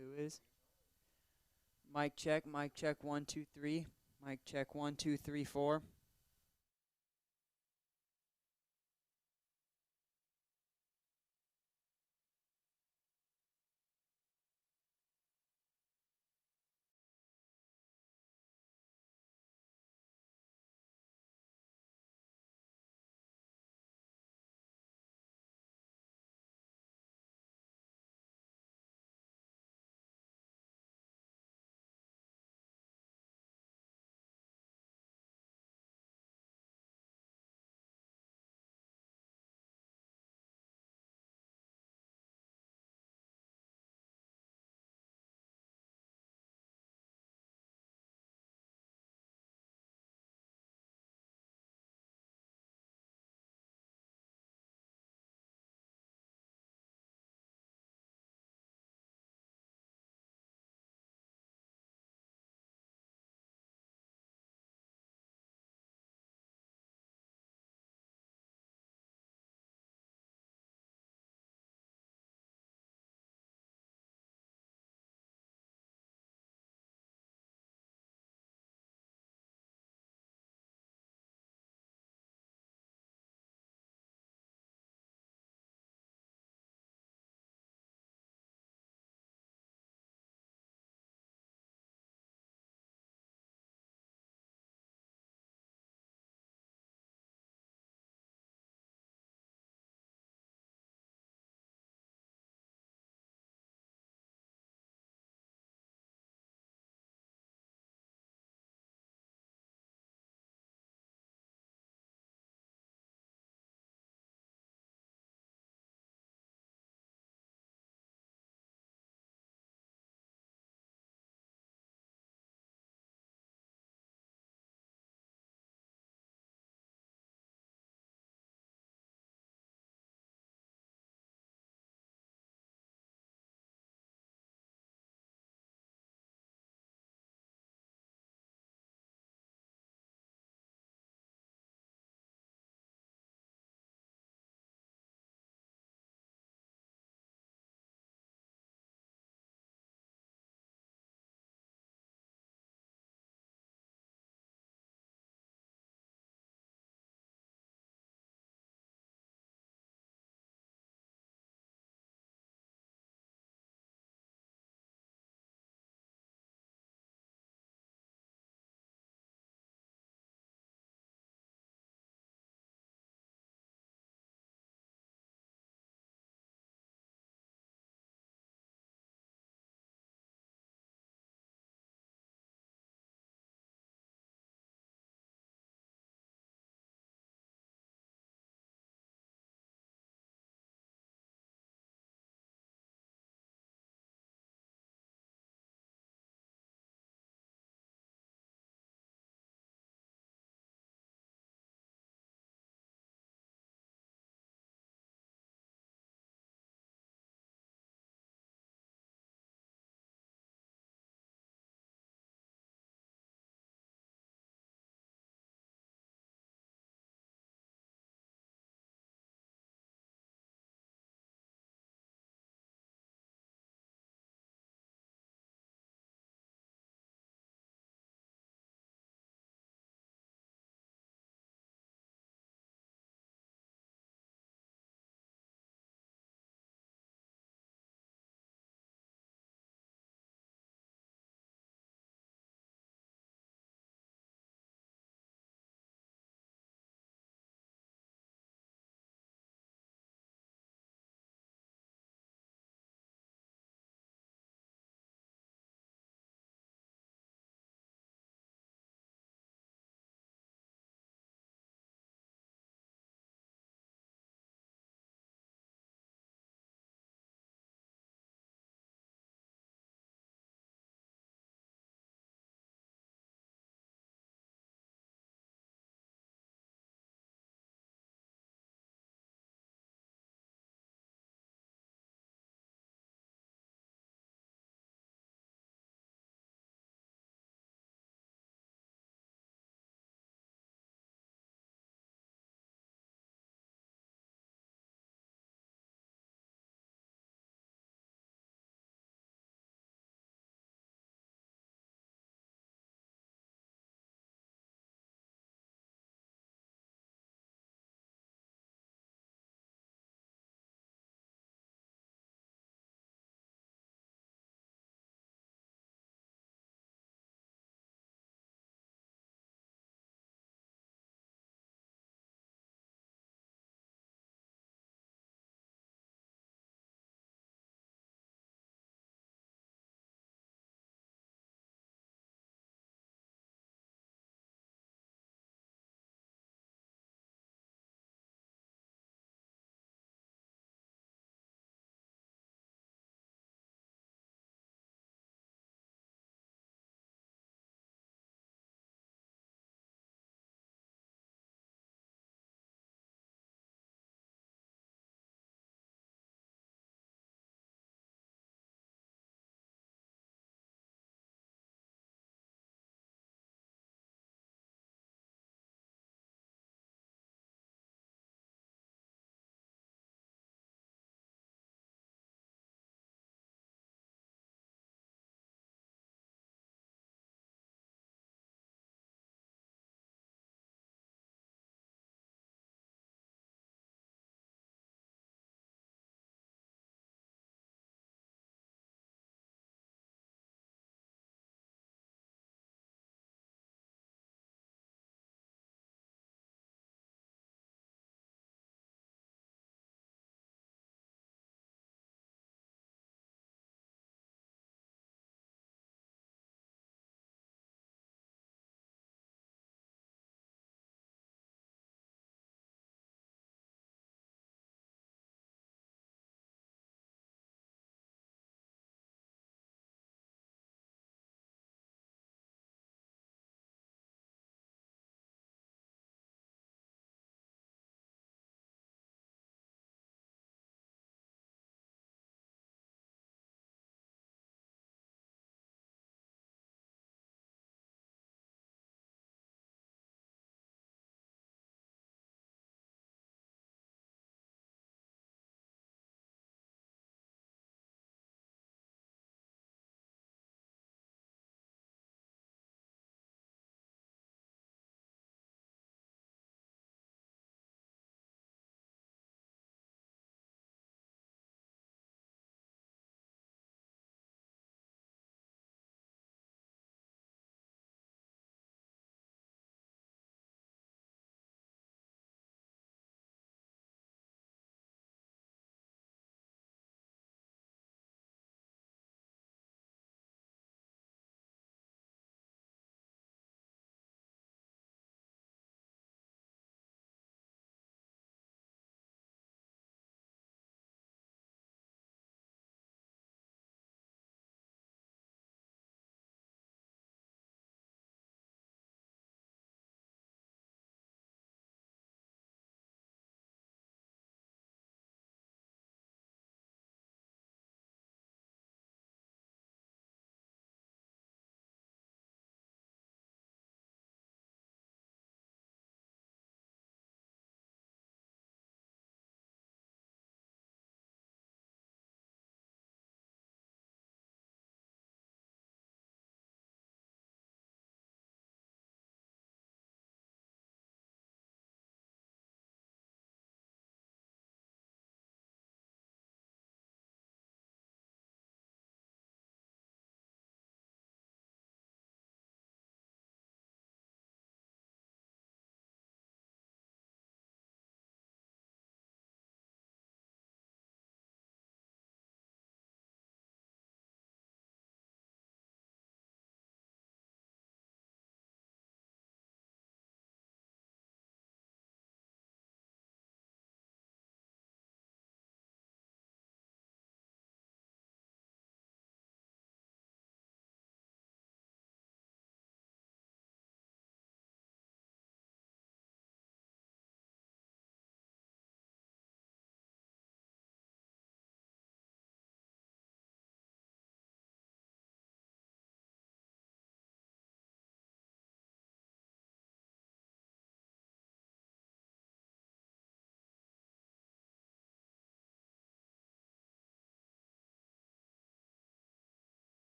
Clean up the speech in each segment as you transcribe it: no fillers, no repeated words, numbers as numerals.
Who is? Mic check. Mic check. 1 2 3. Mic check. 1 2 3 4.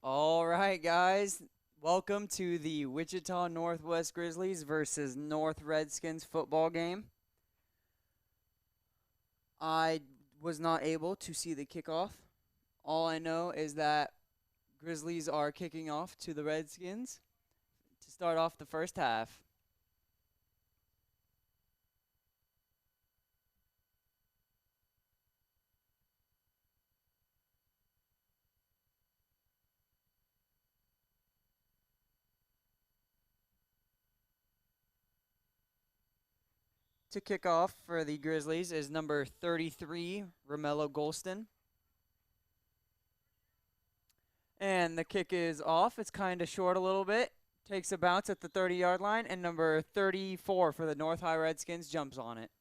All right, guys. Welcome to the Wichita Northwest Grizzlies versus North Redskins football game. I was not able to see the kickoff. All I know is that Grizzlies are kicking off to the Redskins to start off the first half. To kick off for the Grizzlies is number 33, Romello Golston. And the kick is off. It's kind of short a little bit. Takes a bounce at the 30-yard line, and number 34 for the North High Redskins jumps on it.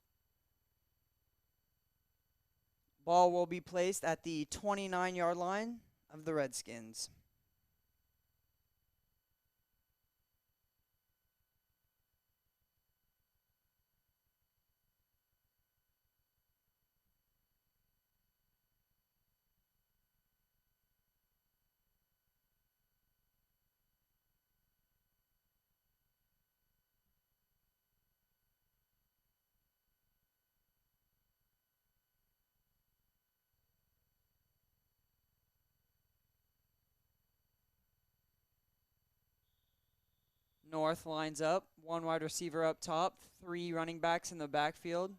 Ball will be placed at the 29-yard line of the Redskins. North lines up, one wide receiver up top, three running backs in the backfield,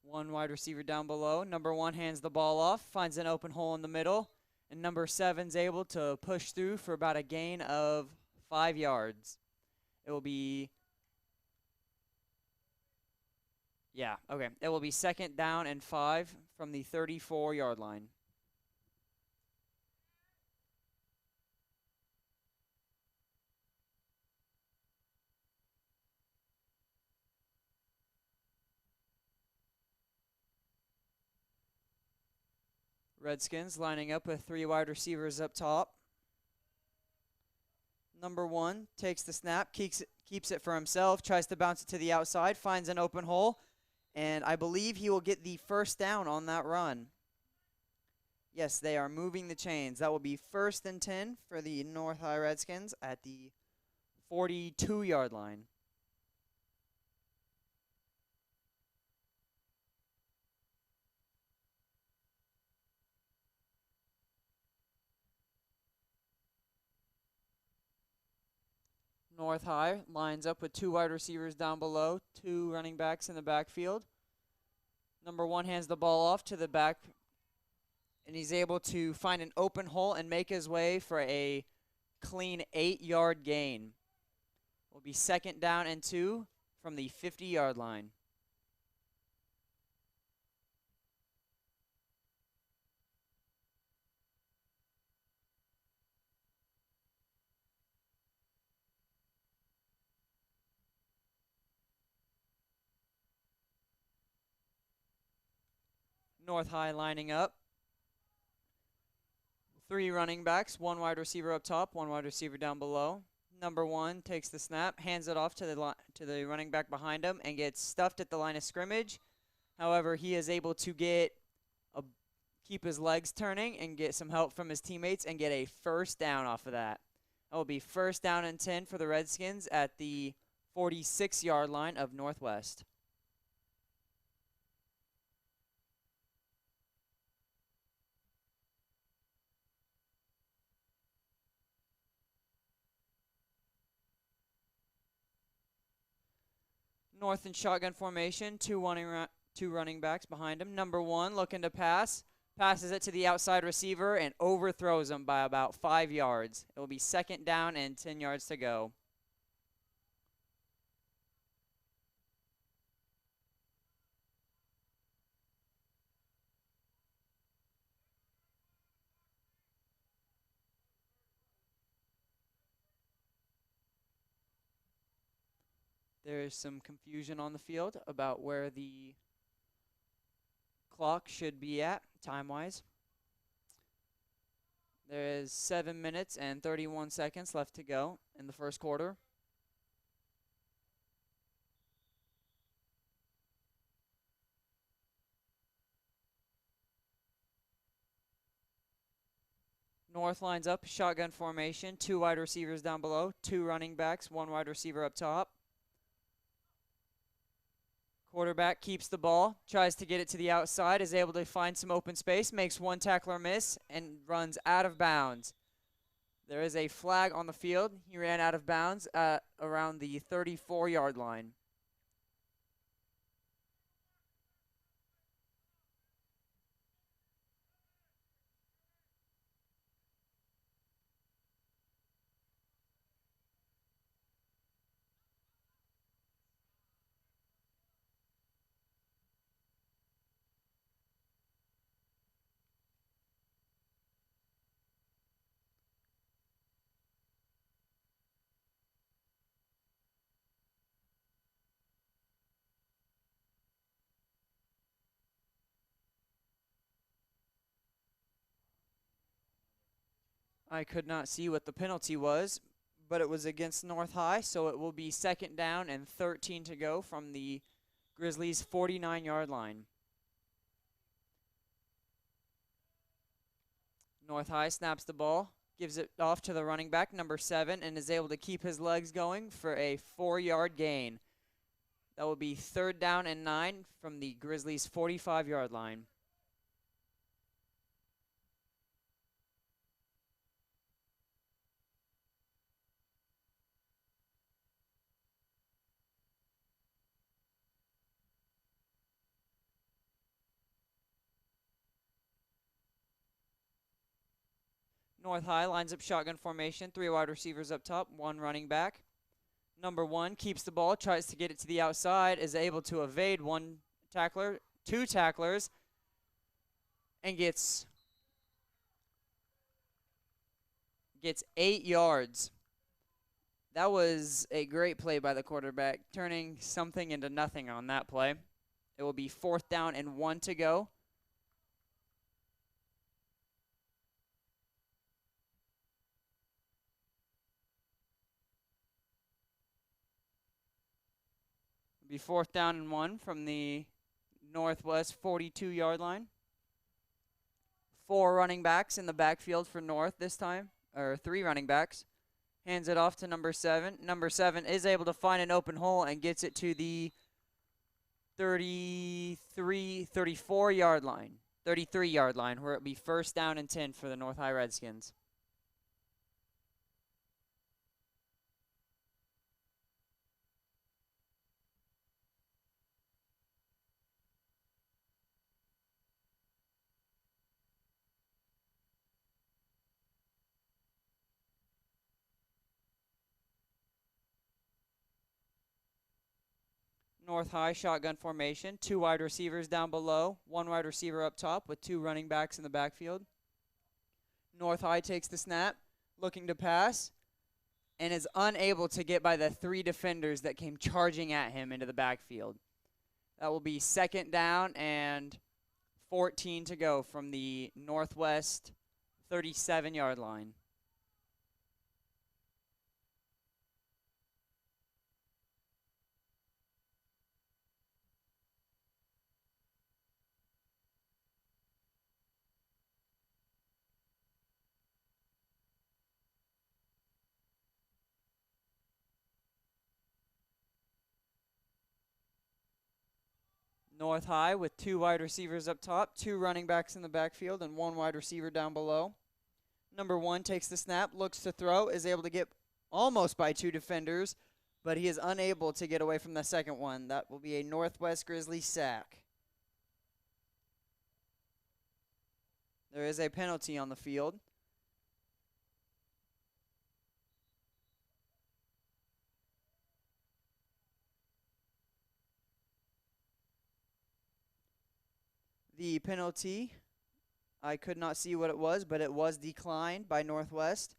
one wide receiver down below. Number 1 hands the ball off, finds an open hole in the middle, and number 7's able to push through for about a gain of 5 yards. It will be, it will be second down and 5 from the 34-yard line. Redskins lining up with 3 wide receivers up top. Number 1 takes the snap, keeps it for himself, tries to bounce it to the outside, finds an open hole, and I believe he will get the first down on that run. Yes, they are moving the chains. That will be 1st and 10 for the North High Redskins at the 42-yard line. North High lines up with 2 wide receivers down below, 2 running backs in the backfield. Number 1 hands the ball off to the back, and he's able to find an open hole and make his way for a clean 8-yard gain. Will be second down and 2 from the 50-yard line. North High lining up. 3 running backs, 1 wide receiver up top, 1 wide receiver down below. Number 1 takes the snap, hands it off to the running back behind him, and gets stuffed at the line of scrimmage. However, he is able to keep his legs turning and get some help from his teammates and get a first down off of that. That will be 1st down and 10 for the Redskins at the 46-yard line of Northwest. North in shotgun formation, two running backs behind him. Number 1 looking to pass, passes it to the outside receiver and overthrows him by about 5 yards. It will be 2nd down and 10 yards to go. There is some confusion on the field about where the clock should be at, time-wise. There is 7 minutes and 31 seconds left to go in the first quarter. North lines up, shotgun formation, 2 wide receivers down below, 2 running backs, 1 wide receiver up top. Quarterback keeps the ball, tries to get it to the outside, is able to find some open space, makes 1 tackler miss, and runs out of bounds. There is a flag on the field. He ran out of bounds at around the 34-yard line. I could not see what the penalty was, but it was against North High, so it will be 2nd down and 13 to go from the Grizzlies' 49-yard line. North High snaps the ball, gives it off to the running back, number 7, and is able to keep his legs going for a 4-yard gain. That will be 3rd down and 9 from the Grizzlies' 45-yard line. North High lines up shotgun formation, 3 wide receivers up top, 1 running back. Number 1 keeps the ball, tries to get it to the outside, is able to evade 1 tackler, 2 tacklers, and gets 8 yards. That was a great play by the quarterback, turning something into nothing on that play. It will be 4th down and 1 to go. Be 4th down and 1 from the Northwest 42-yard line. 4 running backs in the backfield for North this time, or 3 running backs. Hands it off to number 7. Number 7 is able to find an open hole and gets it to the 34-yard line. 33-yard line, where it will be 1st down and 10 for the North High Redskins. North High shotgun formation, 2 wide receivers down below, 1 wide receiver up top with 2 running backs in the backfield. North High takes the snap, looking to pass, and is unable to get by the 3 defenders that came charging at him into the backfield. That will be 2nd down and 14 to go from the Northwest 37-yard line. North High with 2 wide receivers up top, 2 running backs in the backfield, and 1 wide receiver down below. Number 1 takes the snap, looks to throw, is able to get almost by 2 defenders, but he is unable to get away from the second one. That will be a Northwest Grizzly sack. There is a penalty on the field. The penalty, I could not see what it was, but it was declined by Northwest.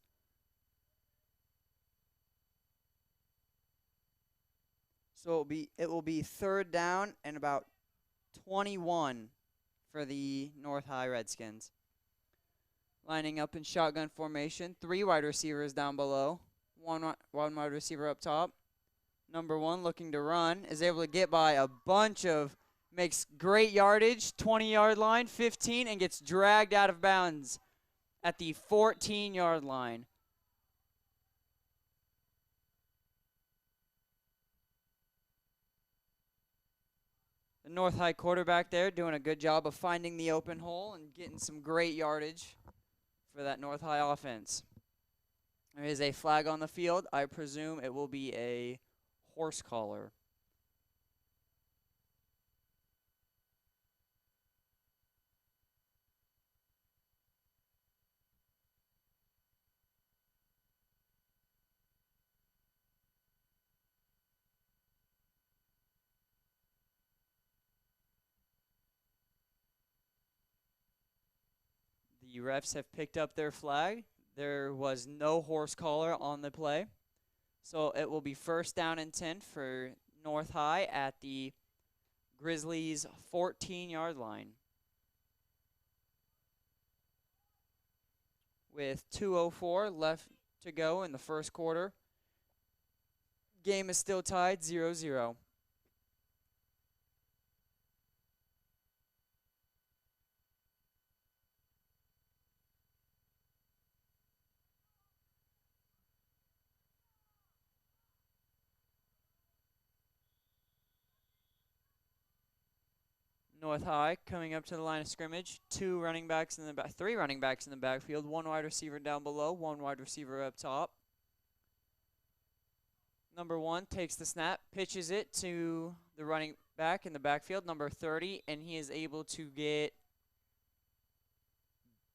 So it will be 3rd down and about 21 for the North High Redskins. Lining up in shotgun formation, 3 wide receivers down below, one wide receiver up top. Number 1 looking to run, is able to get by a bunch of, makes great yardage, 20-yard line, 15, and gets dragged out of bounds at the 14-yard line. The North High quarterback there doing a good job of finding the open hole and getting some great yardage for that North High offense. There is a flag on the field. I presume it will be a horse collar. The refs have picked up their flag. There was no horse collar on the play. So it will be first down and 10 for North High at the Grizzlies' 14-yard line. With 2:04 left to go in the first quarter. Game is still tied 0-0. North High coming up to the line of scrimmage. Three running backs in the backfield. One wide receiver down below, one wide receiver up top. Number 1 takes the snap, pitches it to the running back in the backfield, number 30, and he is able to get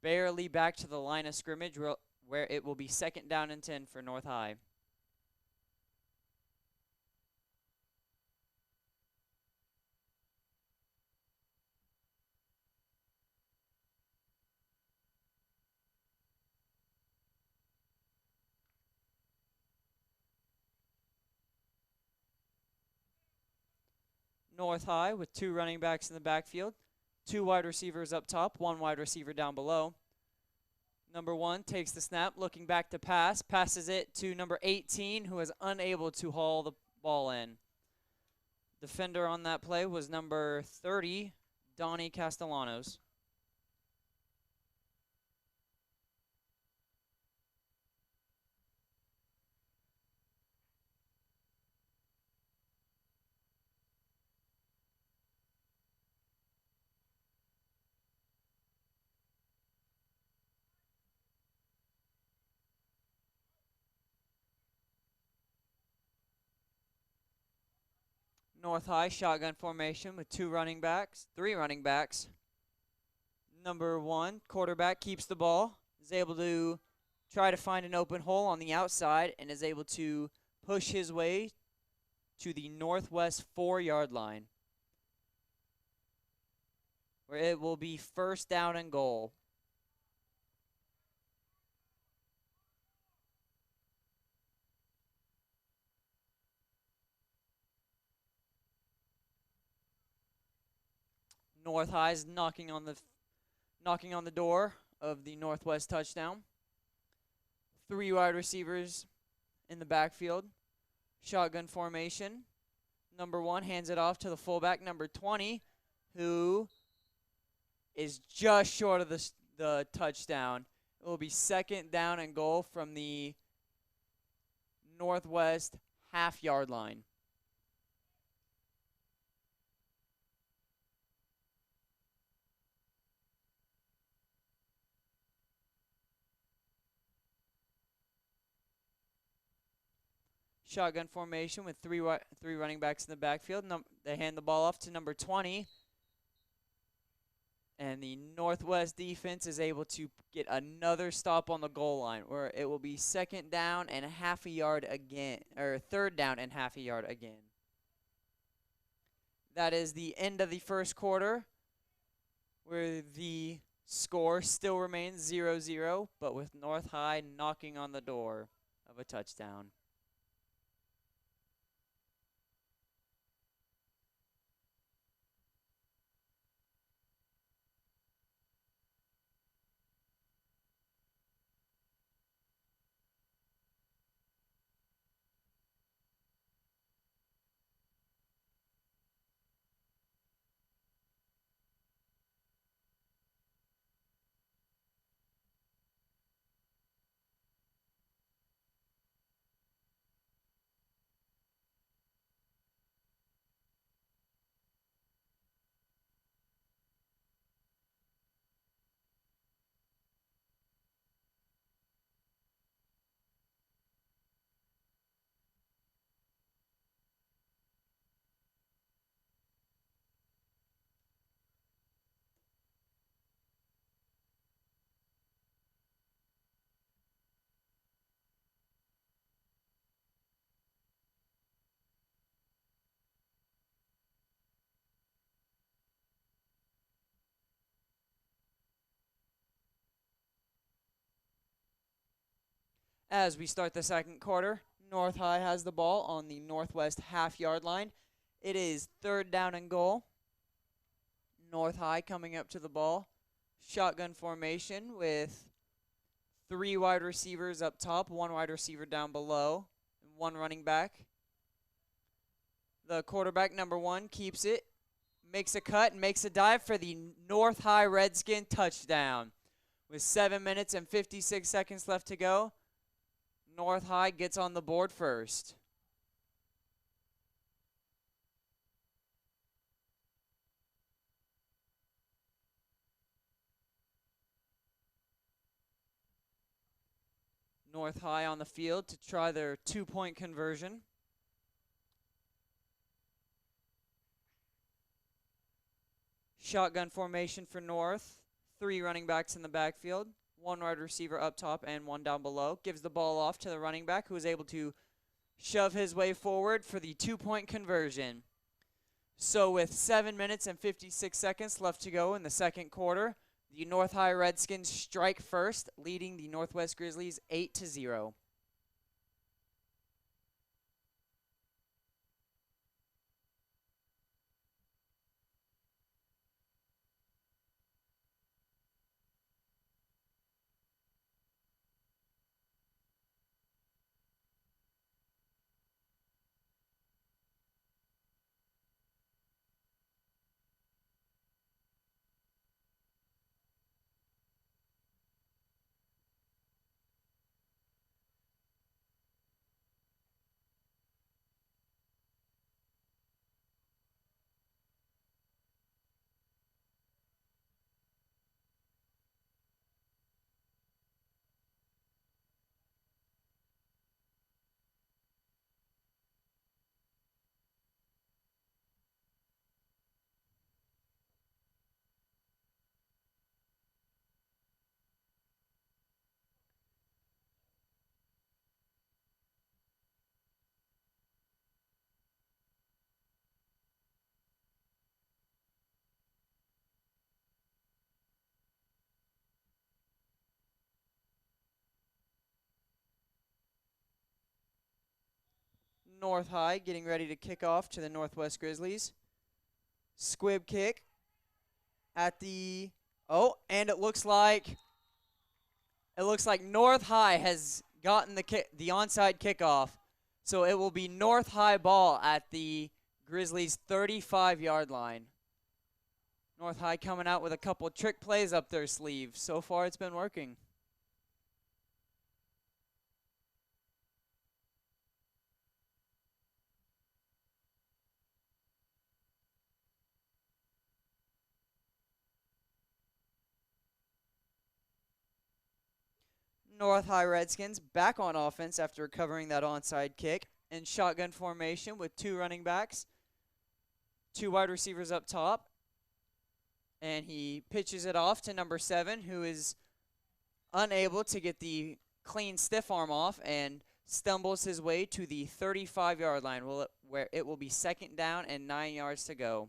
barely back to the line of scrimmage where it will be second down and 10 for North High. North High with 2 running backs in the backfield, 2 wide receivers up top, 1 wide receiver down below. Number 1 takes the snap, looking back to pass, passes it to number 18, who is unable to haul the ball in. Defender on that play was number 30, Donnie Castellanos. North High shotgun formation with 3 running backs. Number 1, quarterback keeps the ball, is able to try to find an open hole on the outside, and is able to push his way to the northwest 4-yard line, where it will be first down and goal. North High's knocking on the door of the northwest touchdown. 3 wide receivers in the backfield. Shotgun formation. Number 1 hands it off to the fullback, number 20, who is just short of the touchdown. It will be second down and goal from the northwest half-yard line. Shotgun formation with three running backs in the backfield. They hand the ball off to number 20. And the Northwest defense is able to get another stop on the goal line, where it will be second down and half a yard again, or third down and half a yard again. That is the end of the first quarter, where the score still remains 0-0, but with North High knocking on the door of a touchdown. As we start the second quarter, North High has the ball on the northwest half-yard line. It is 3rd down and goal. North High coming up to the ball. Shotgun formation with 3 wide receivers up top, 1 wide receiver down below, and 1 running back. The quarterback, number 1, keeps it, makes a cut, and makes a dive for the North High Redskin touchdown. With 7 minutes and 56 seconds left to go, North High gets on the board first. North High on the field to try their 2-point conversion. Shotgun formation for North. 3 running backs in the backfield. 1 wide receiver up top and 1 down below. Gives the ball off to the running back, who is able to shove his way forward for the 2-point conversion. So with 7 minutes and 56 seconds left to go in the second quarter, the North High Redskins strike first, leading the Northwest Grizzlies 8-0. North High getting ready to kick off to the Northwest Grizzlies. Squib kick at the and it looks like North High has gotten the onside kickoff. So it will be North High ball at the Grizzlies 35-yard line. North High coming out with a couple trick plays up their sleeve. So far it's been working. North High Redskins back on offense after recovering that onside kick, in shotgun formation with 2 running backs, 2 wide receivers up top, and he pitches it off to number 7, who is unable to get the clean stiff arm off and stumbles his way to the 35-yard line, where it will be 2nd down and 9 yards to go.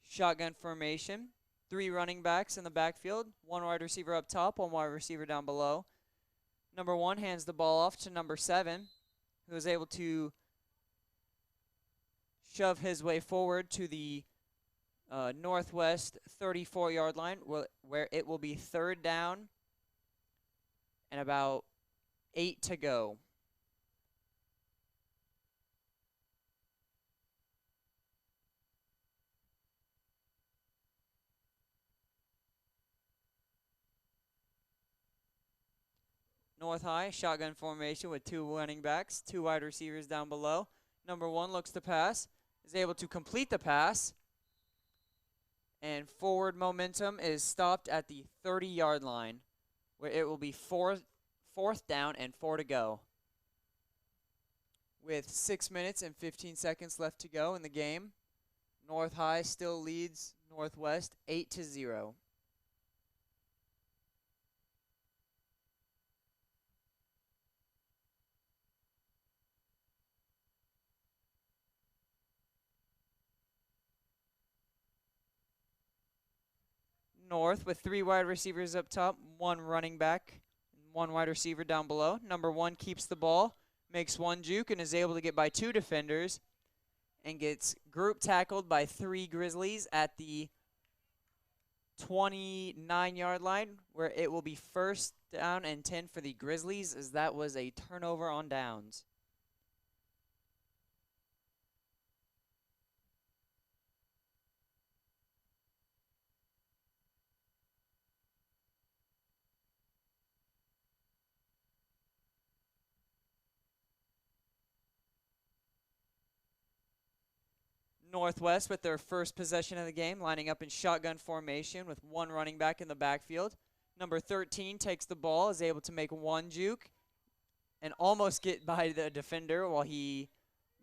Shotgun formation, 3 running backs in the backfield, 1 wide receiver up top, 1 wide receiver down below. Number 1 hands the ball off to number 7, who is able to shove his way forward to the northwest 34-yard line, where it will be 3rd down and about 8 to go. North High, shotgun formation with 2 running backs, 2 wide receivers down below. Number 1 looks to pass, is able to complete the pass, and forward momentum is stopped at the 30-yard line, where it will be 4th down and 4 to go. With 6 minutes and 15 seconds left to go in the game, North High still leads Northwest 8-0. North with 3 wide receivers up top, 1 running back, 1 wide receiver down below. Number 1 keeps the ball, makes 1 juke, and is able to get by 2 defenders, and gets group tackled by 3 Grizzlies at the 29-yard line, where it will be first down and 10 for the Grizzlies, as that was a turnover on downs. Northwest with their first possession of the game, lining up in shotgun formation with 1 running back in the backfield. Number 13 takes the ball, is able to make 1 juke, and almost get by the defender while he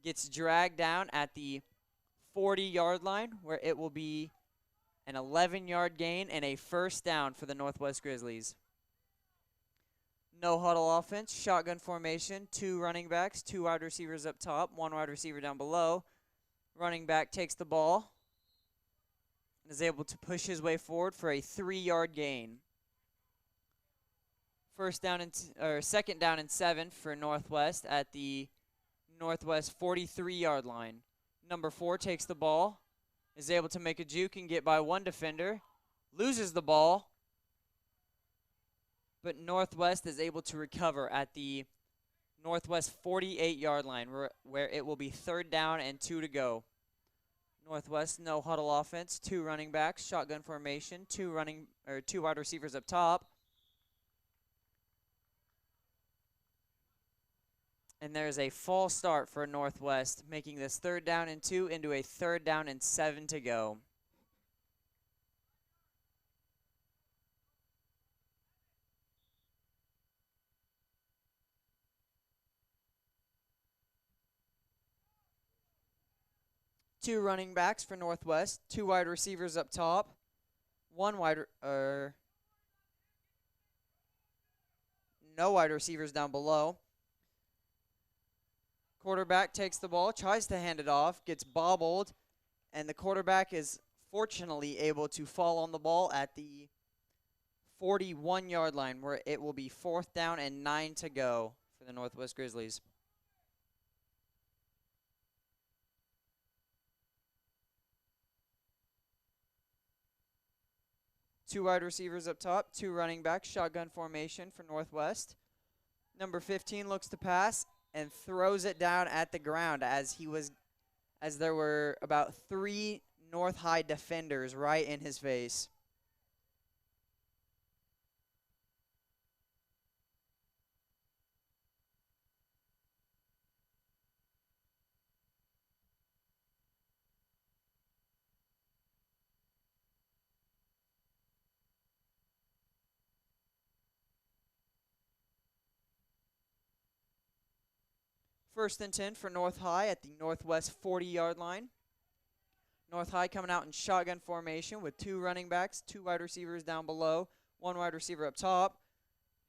gets dragged down at the 40-yard line, where it will be an 11-yard gain and a first down for the Northwest Grizzlies. No huddle offense, shotgun formation, 2 running backs, 2 wide receivers up top, 1 wide receiver down below. Running back takes the ball and is able to push his way forward for a 3-yard gain. Second down and 7 for Northwest at the Northwest 43-yard line. Number 4 takes the ball, is able to make a juke and get by 1 defender, loses the ball, but Northwest is able to recover at the Northwest 48-yard line, where it will be 3rd down and 2 to go. Northwest no huddle offense, 2 running backs, shotgun formation, 2 wide receivers up top. And there's a false start for Northwest, making this 3rd down and 2 into a 3rd down and 7 to go. Two running backs for Northwest, 2 wide receivers up top, no wide receivers down below. Quarterback takes the ball, tries to hand it off, gets bobbled, and the quarterback is fortunately able to fall on the ball at the 41-yard line, where it will be 4th down and 9 to go for the Northwest Grizzlies. Two wide receivers up top, 2 running backs, shotgun formation for Northwest. Number 15 looks to pass and throws it down at the ground as there were about 3 North High defenders right in his face. First and 10 for North High at the Northwest 40-yard line. North High coming out in shotgun formation with 2 running backs, 2 wide receivers down below, 1 wide receiver up top.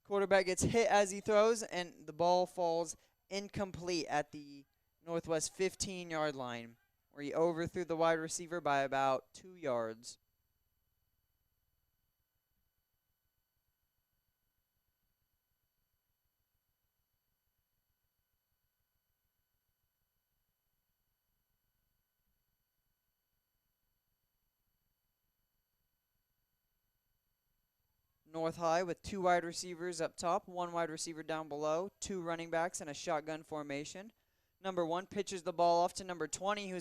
Quarterback gets hit as he throws, and the ball falls incomplete at the Northwest 15-yard line, where he overthrew the wide receiver by about 2 yards. North High with 2 wide receivers up top, 1 wide receiver down below, 2 running backs in a shotgun formation. Number 1 pitches the ball off to number 20,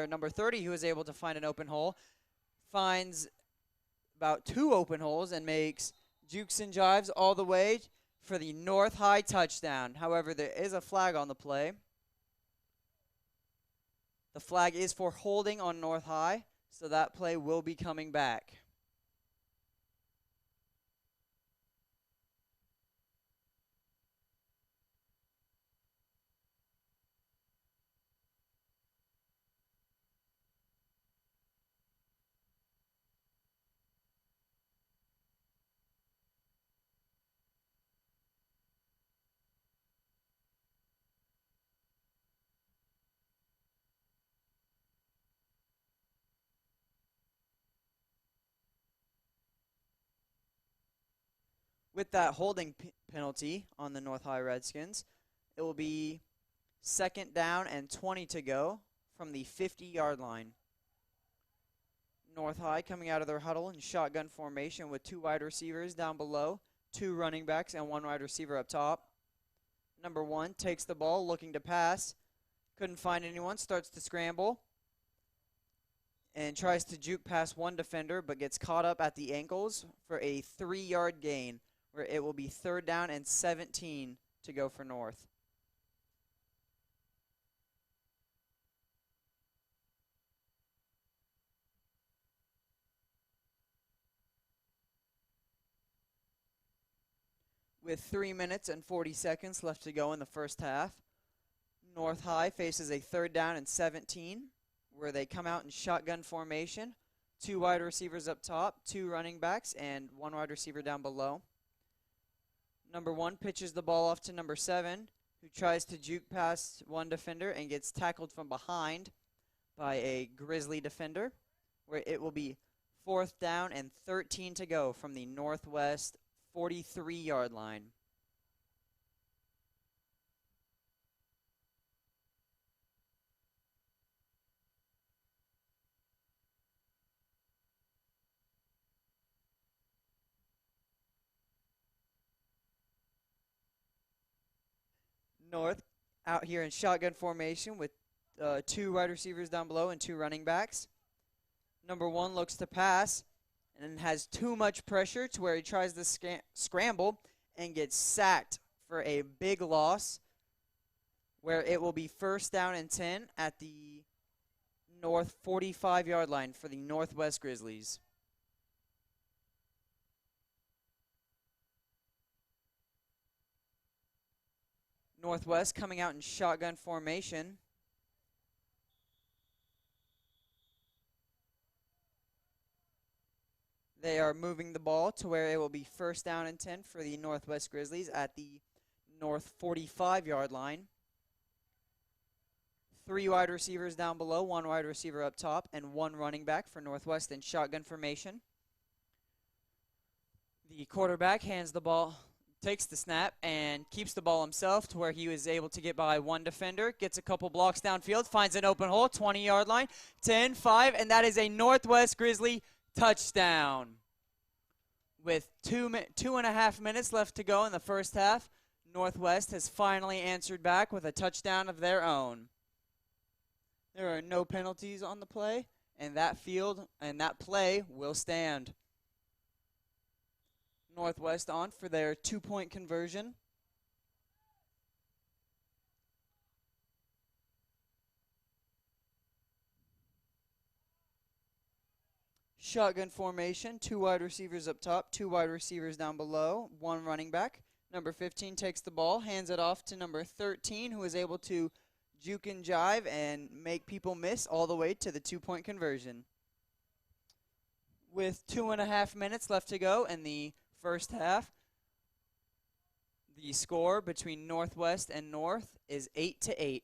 number 30, who is able to find an open hole. Finds about 2 open holes and makes jukes and jives all the way for the North High touchdown. However, there is a flag on the play. The flag is for holding on North High, so that play will be coming back. With that holding penalty on the North High Redskins, it will be 2nd down and 20 to go from the 50-yard line. North High coming out of their huddle in shotgun formation with 2 wide receivers down below, 2 running backs, and 1 wide receiver up top. Number 1 takes the ball looking to pass. Couldn't find anyone, starts to scramble, and tries to juke past 1 defender, but gets caught up at the ankles for a 3-yard gain, where it will be 3rd down and 17 to go for North. With 3 minutes and 40 seconds left to go in the first half, North High faces a 3rd down and 17, where they come out in shotgun formation. 2 wide receivers up top, 2 running backs, and 1 wide receiver down below. Number 1 pitches the ball off to number 7, who tries to juke past 1 defender and gets tackled from behind by a Grizzly defender, where it will be 4th down and 13 to go from the Northwest 43-yard line. North out here in shotgun formation with 2 wide receivers down below and 2 running backs. Number 1 looks to pass and has too much pressure to where he tries to scramble and gets sacked for a big loss, where it will be 1st down and 10 at the North 45-yard line for the Northwest Grizzlies. Northwest coming out in shotgun formation. They are moving the ball to where it will be 1st down and 10 for the Northwest Grizzlies at the North 45-yard line. 3 wide receivers down below, 1 wide receiver up top, and 1 running back for Northwest in shotgun formation. The quarterback hands the ball, takes the snap, and keeps the ball himself to where he was able to get by 1 defender, gets a couple blocks downfield, finds an open hole, 20-yard line, 10, 5, and that is a Northwest Grizzly touchdown. With 2.5 minutes left to go in the first half, Northwest has finally answered back with a touchdown of their own. There are no penalties on the play, and that play will stand. Northwest on for their 2-point conversion. Shotgun formation, 2 wide receivers up top, 2 wide receivers down below, 1 running back. Number 15 takes the ball, hands it off to number 13, who is able to juke and jive and make people miss all the way to the 2-point conversion. With 2.5 minutes left to go in the first half, the score between Northwest and North is 8-8.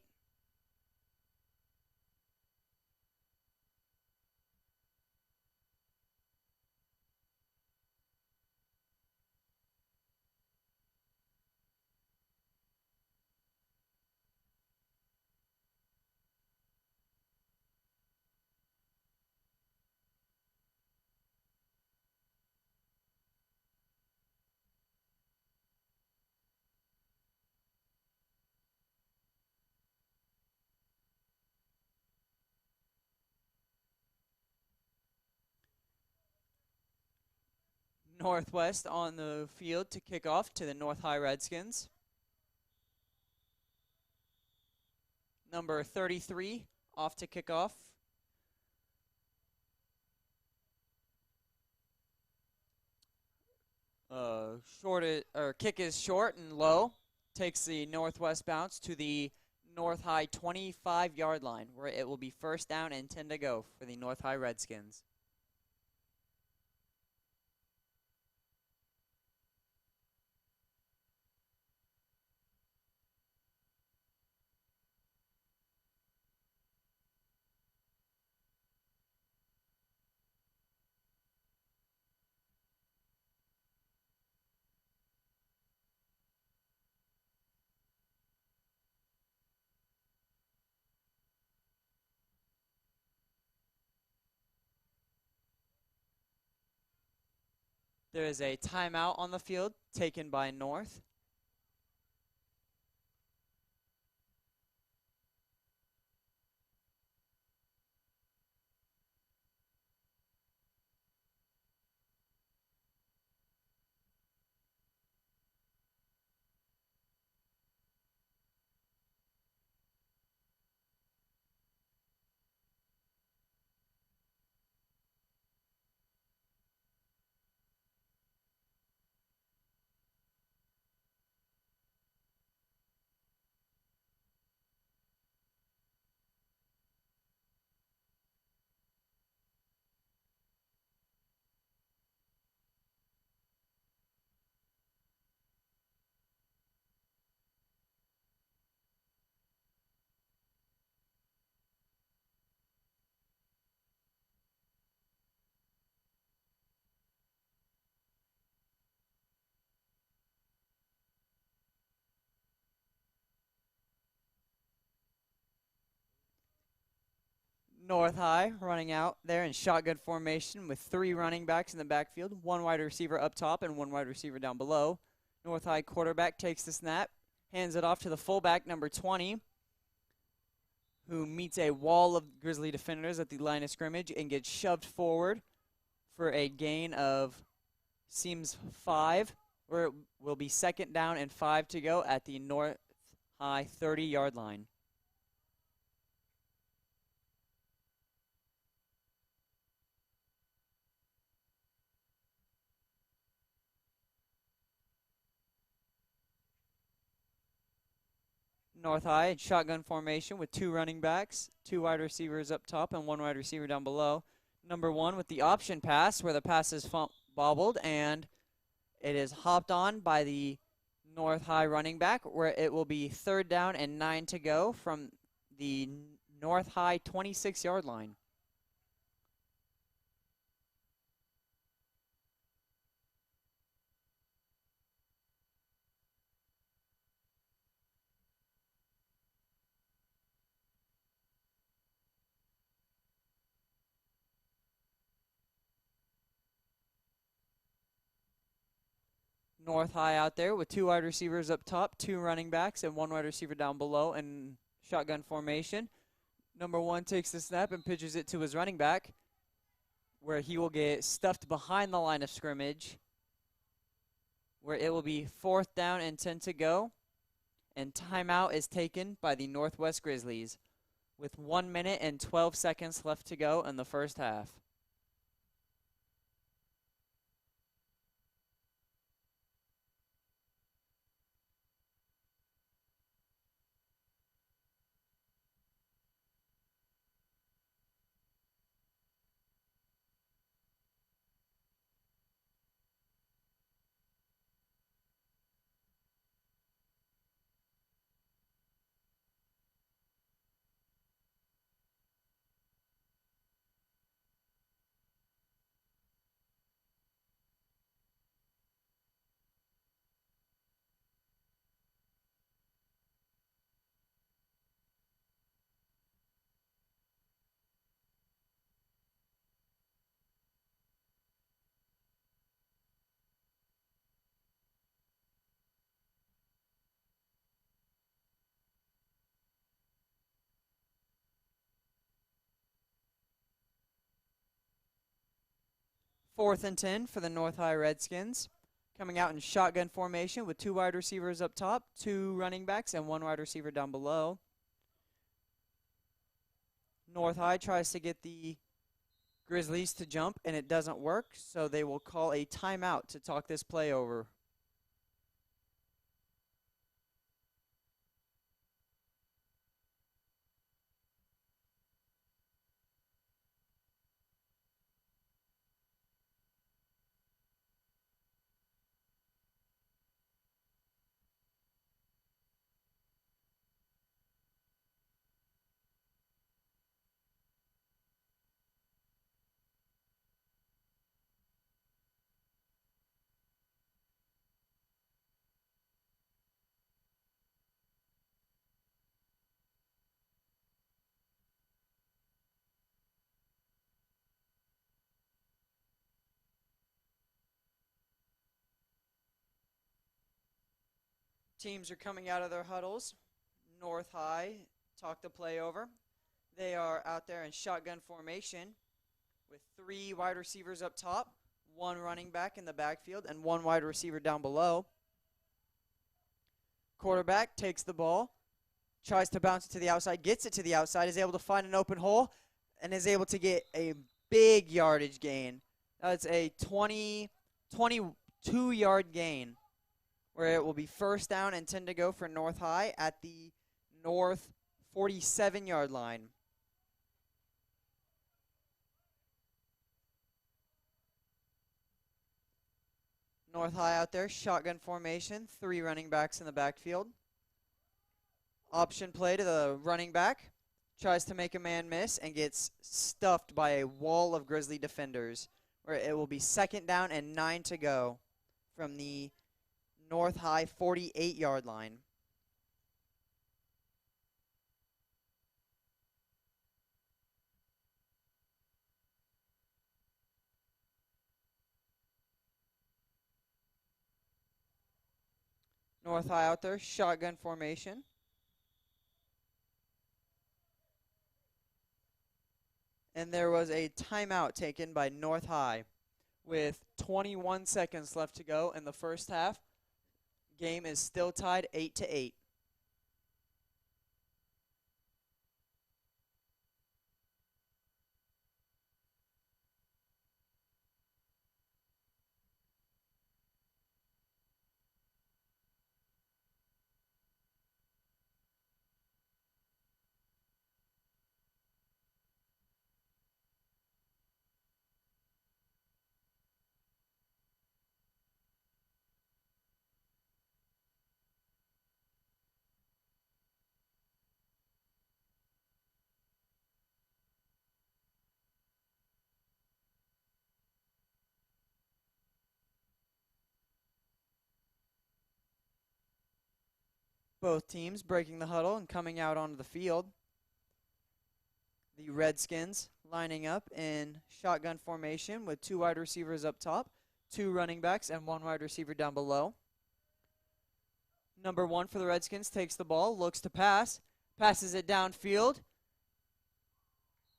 Northwest on the field to kick off to the North High Redskins. Number 33 off to kick off. Kick is short and low. Takes the Northwest bounce to the North High 25-yard line, where it will be 1st down and 10 to go for the North High Redskins. There is a timeout on the field taken by North. North High running out there in shotgun formation with 3 running backs in the backfield, 1 wide receiver up top and 1 wide receiver down below. North High quarterback takes the snap, hands it off to the fullback, number 20, who meets a wall of Grizzly defenders at the line of scrimmage and gets shoved forward for a gain of, seems 5, where it will be 2nd down and 5 to go at the North High 30-yard line. North High in shotgun formation with 2 running backs, 2 wide receivers up top, and 1 wide receiver down below. Number 1 with the option pass, where the pass is bobbled, and it is hopped on by the North High running back, where it will be 3rd down and 9 to go from the North High 26-yard line. North High out there with 2 wide receivers up top, 2 running backs, and 1 wide receiver down below in shotgun formation. Number 1 takes the snap and pitches it to his running back, where he will get stuffed behind the line of scrimmage, where it will be 4th down and 10 to go, and timeout is taken by the Northwest Grizzlies with 1 minute and 12 seconds left to go in the first half. Fourth and 10 for the North High Redskins. Coming out in shotgun formation with 2 wide receivers up top, 2 running backs, and 1 wide receiver down below. North High tries to get the Grizzlies to jump, and it doesn't work, so they will call a timeout to talk this play over. teams are coming out of their huddles. North High talk the play over. They are out there in shotgun formation with 3 wide receivers up top, 1 running back in the backfield, and 1 wide receiver down below. Quarterback takes the ball, tries to bounce it to the outside, gets it to the outside, is able to find an open hole, and is able to get a big yardage gain. That's a 22-yard gain, where it will be first down and 10 to go for North High at the North 47-yard line. North High out there, shotgun formation, 3 running backs in the backfield. Option play to the running back, tries to make a man miss and gets stuffed by a wall of Grizzly defenders, where it will be second down and 9 to go from the North High 48-yard line. North High out there, shotgun formation. And there was a timeout taken by North High with 21 seconds left to go in the first half. Game is still tied 8-8. Both teams breaking the huddle and coming out onto the field. The Redskins lining up in shotgun formation with 2 wide receivers up top, 2 running backs, and 1 wide receiver down below. Number 1 for the Redskins takes the ball, looks to pass, passes it downfield,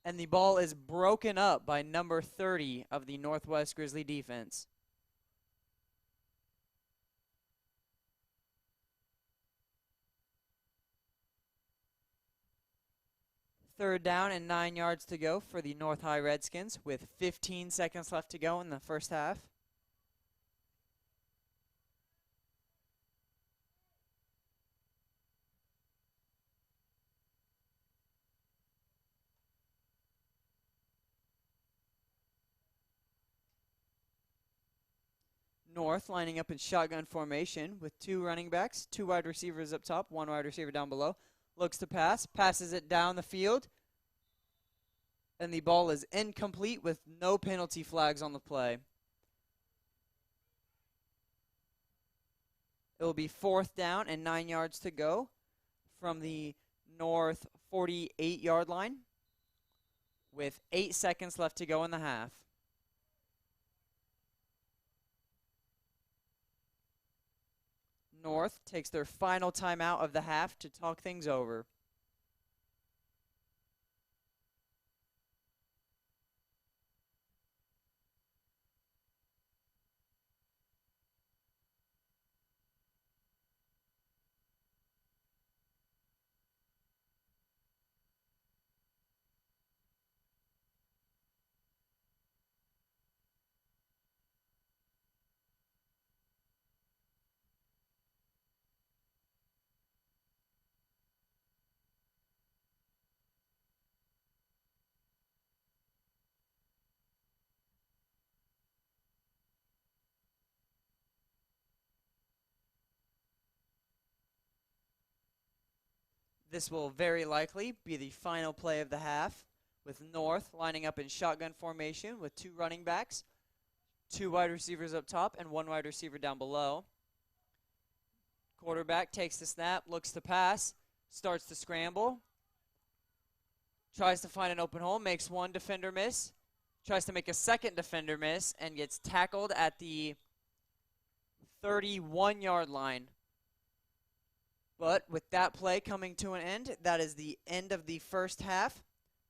and the ball is broken up by number 30 of the Northwest Grizzly defense. Third down and 9 yards to go for the North High Redskins with 15 seconds left to go in the first half. North lining up in shotgun formation with 2 running backs, 2 wide receivers up top, 1 wide receiver down below. Looks to pass, passes it down the field, and the ball is incomplete with no penalty flags on the play. It will be 4th down and 9 yards to go from the North 48-yard line with 8 seconds left to go in the half. North takes their final timeout of the half to talk things over. This will very likely be the final play of the half, with North lining up in shotgun formation with 2 running backs, 2 wide receivers up top, and 1 wide receiver down below. Quarterback takes the snap, looks to pass, starts to scramble, tries to find an open hole, makes 1 defender miss, tries to make a 2nd defender miss, and gets tackled at the 31-yard line. But with that play coming to an end, that is the end of the first half.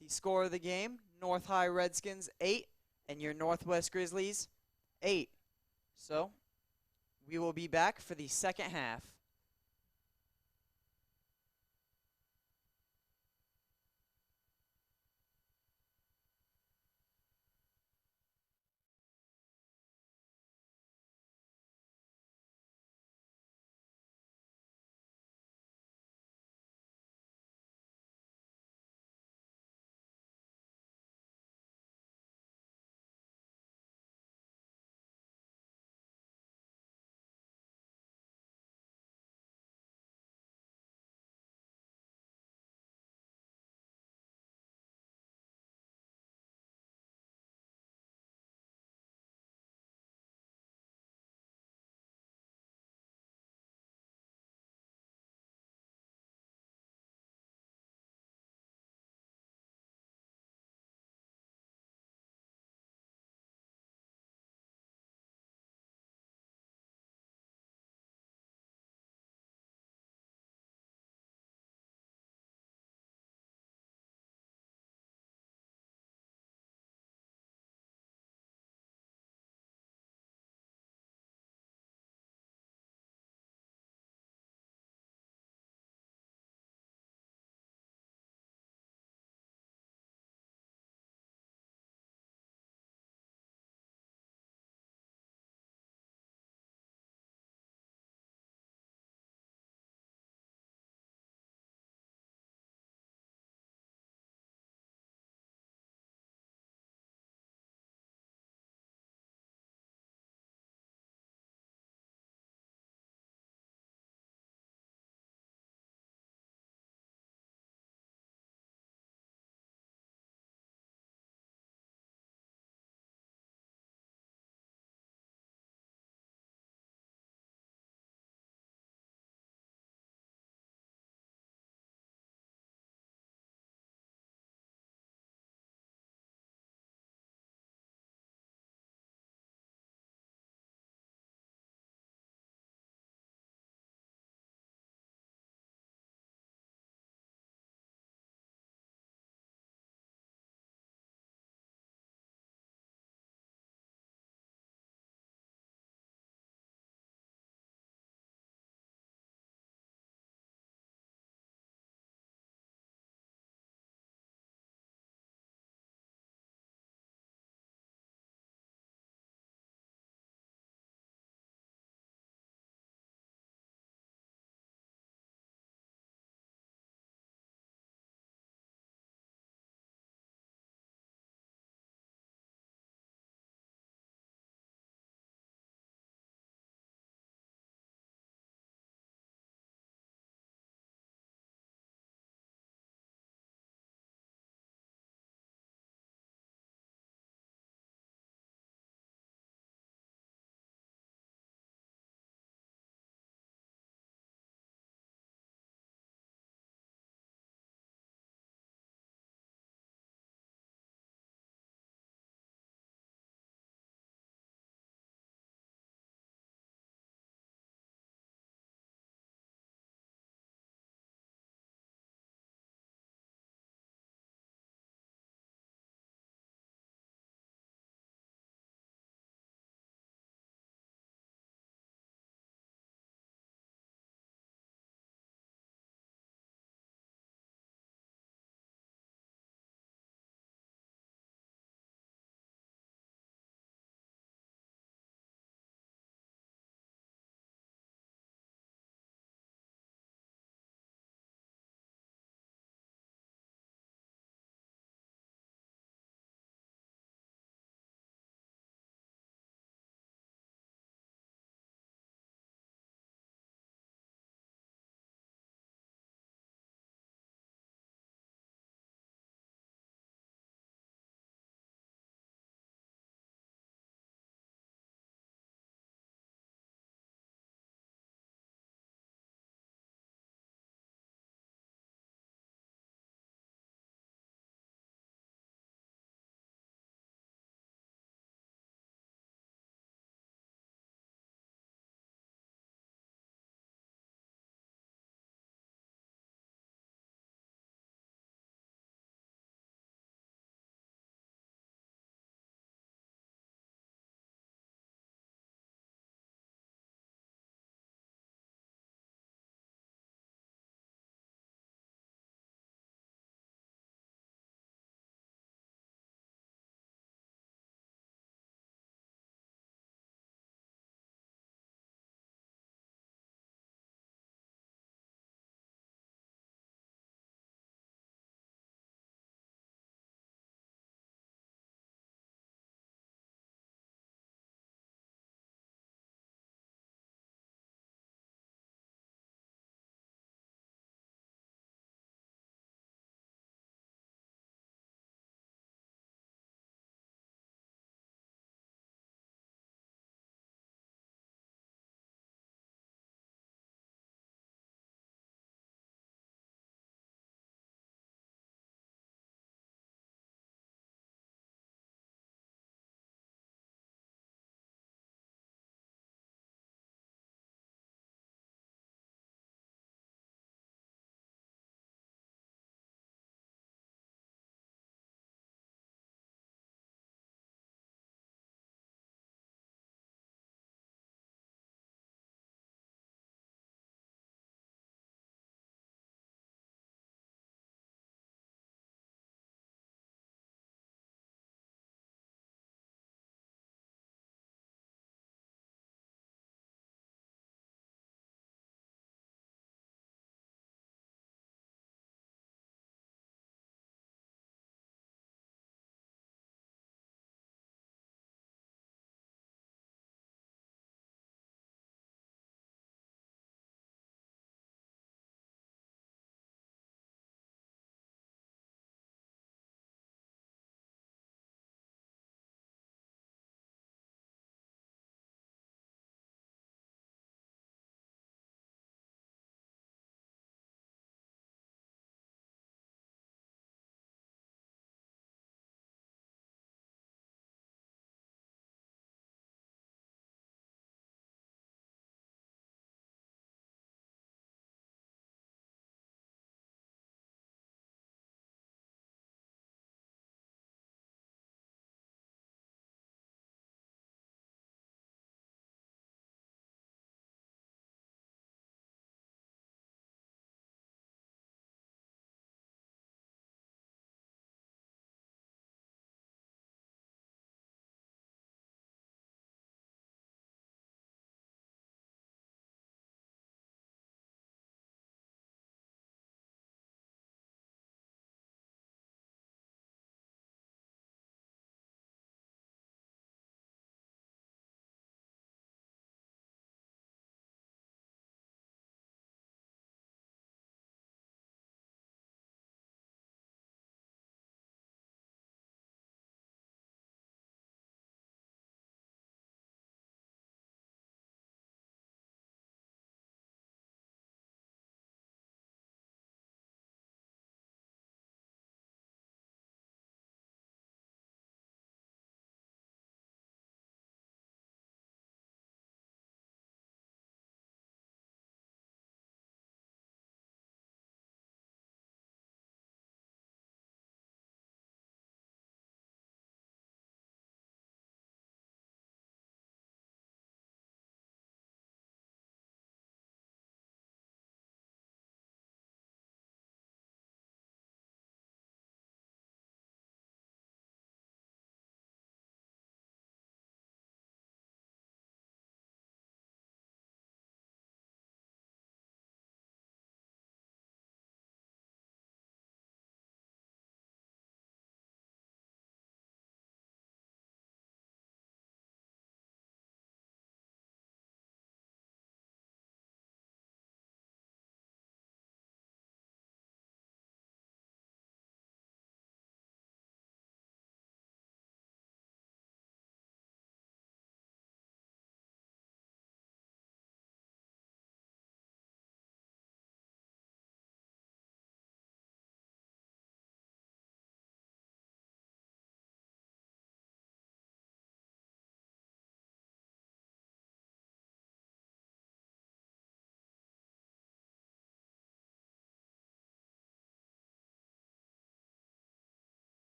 The score of the game, North High Redskins 8 and your Northwest Grizzlies 8. So we will be back for the second half.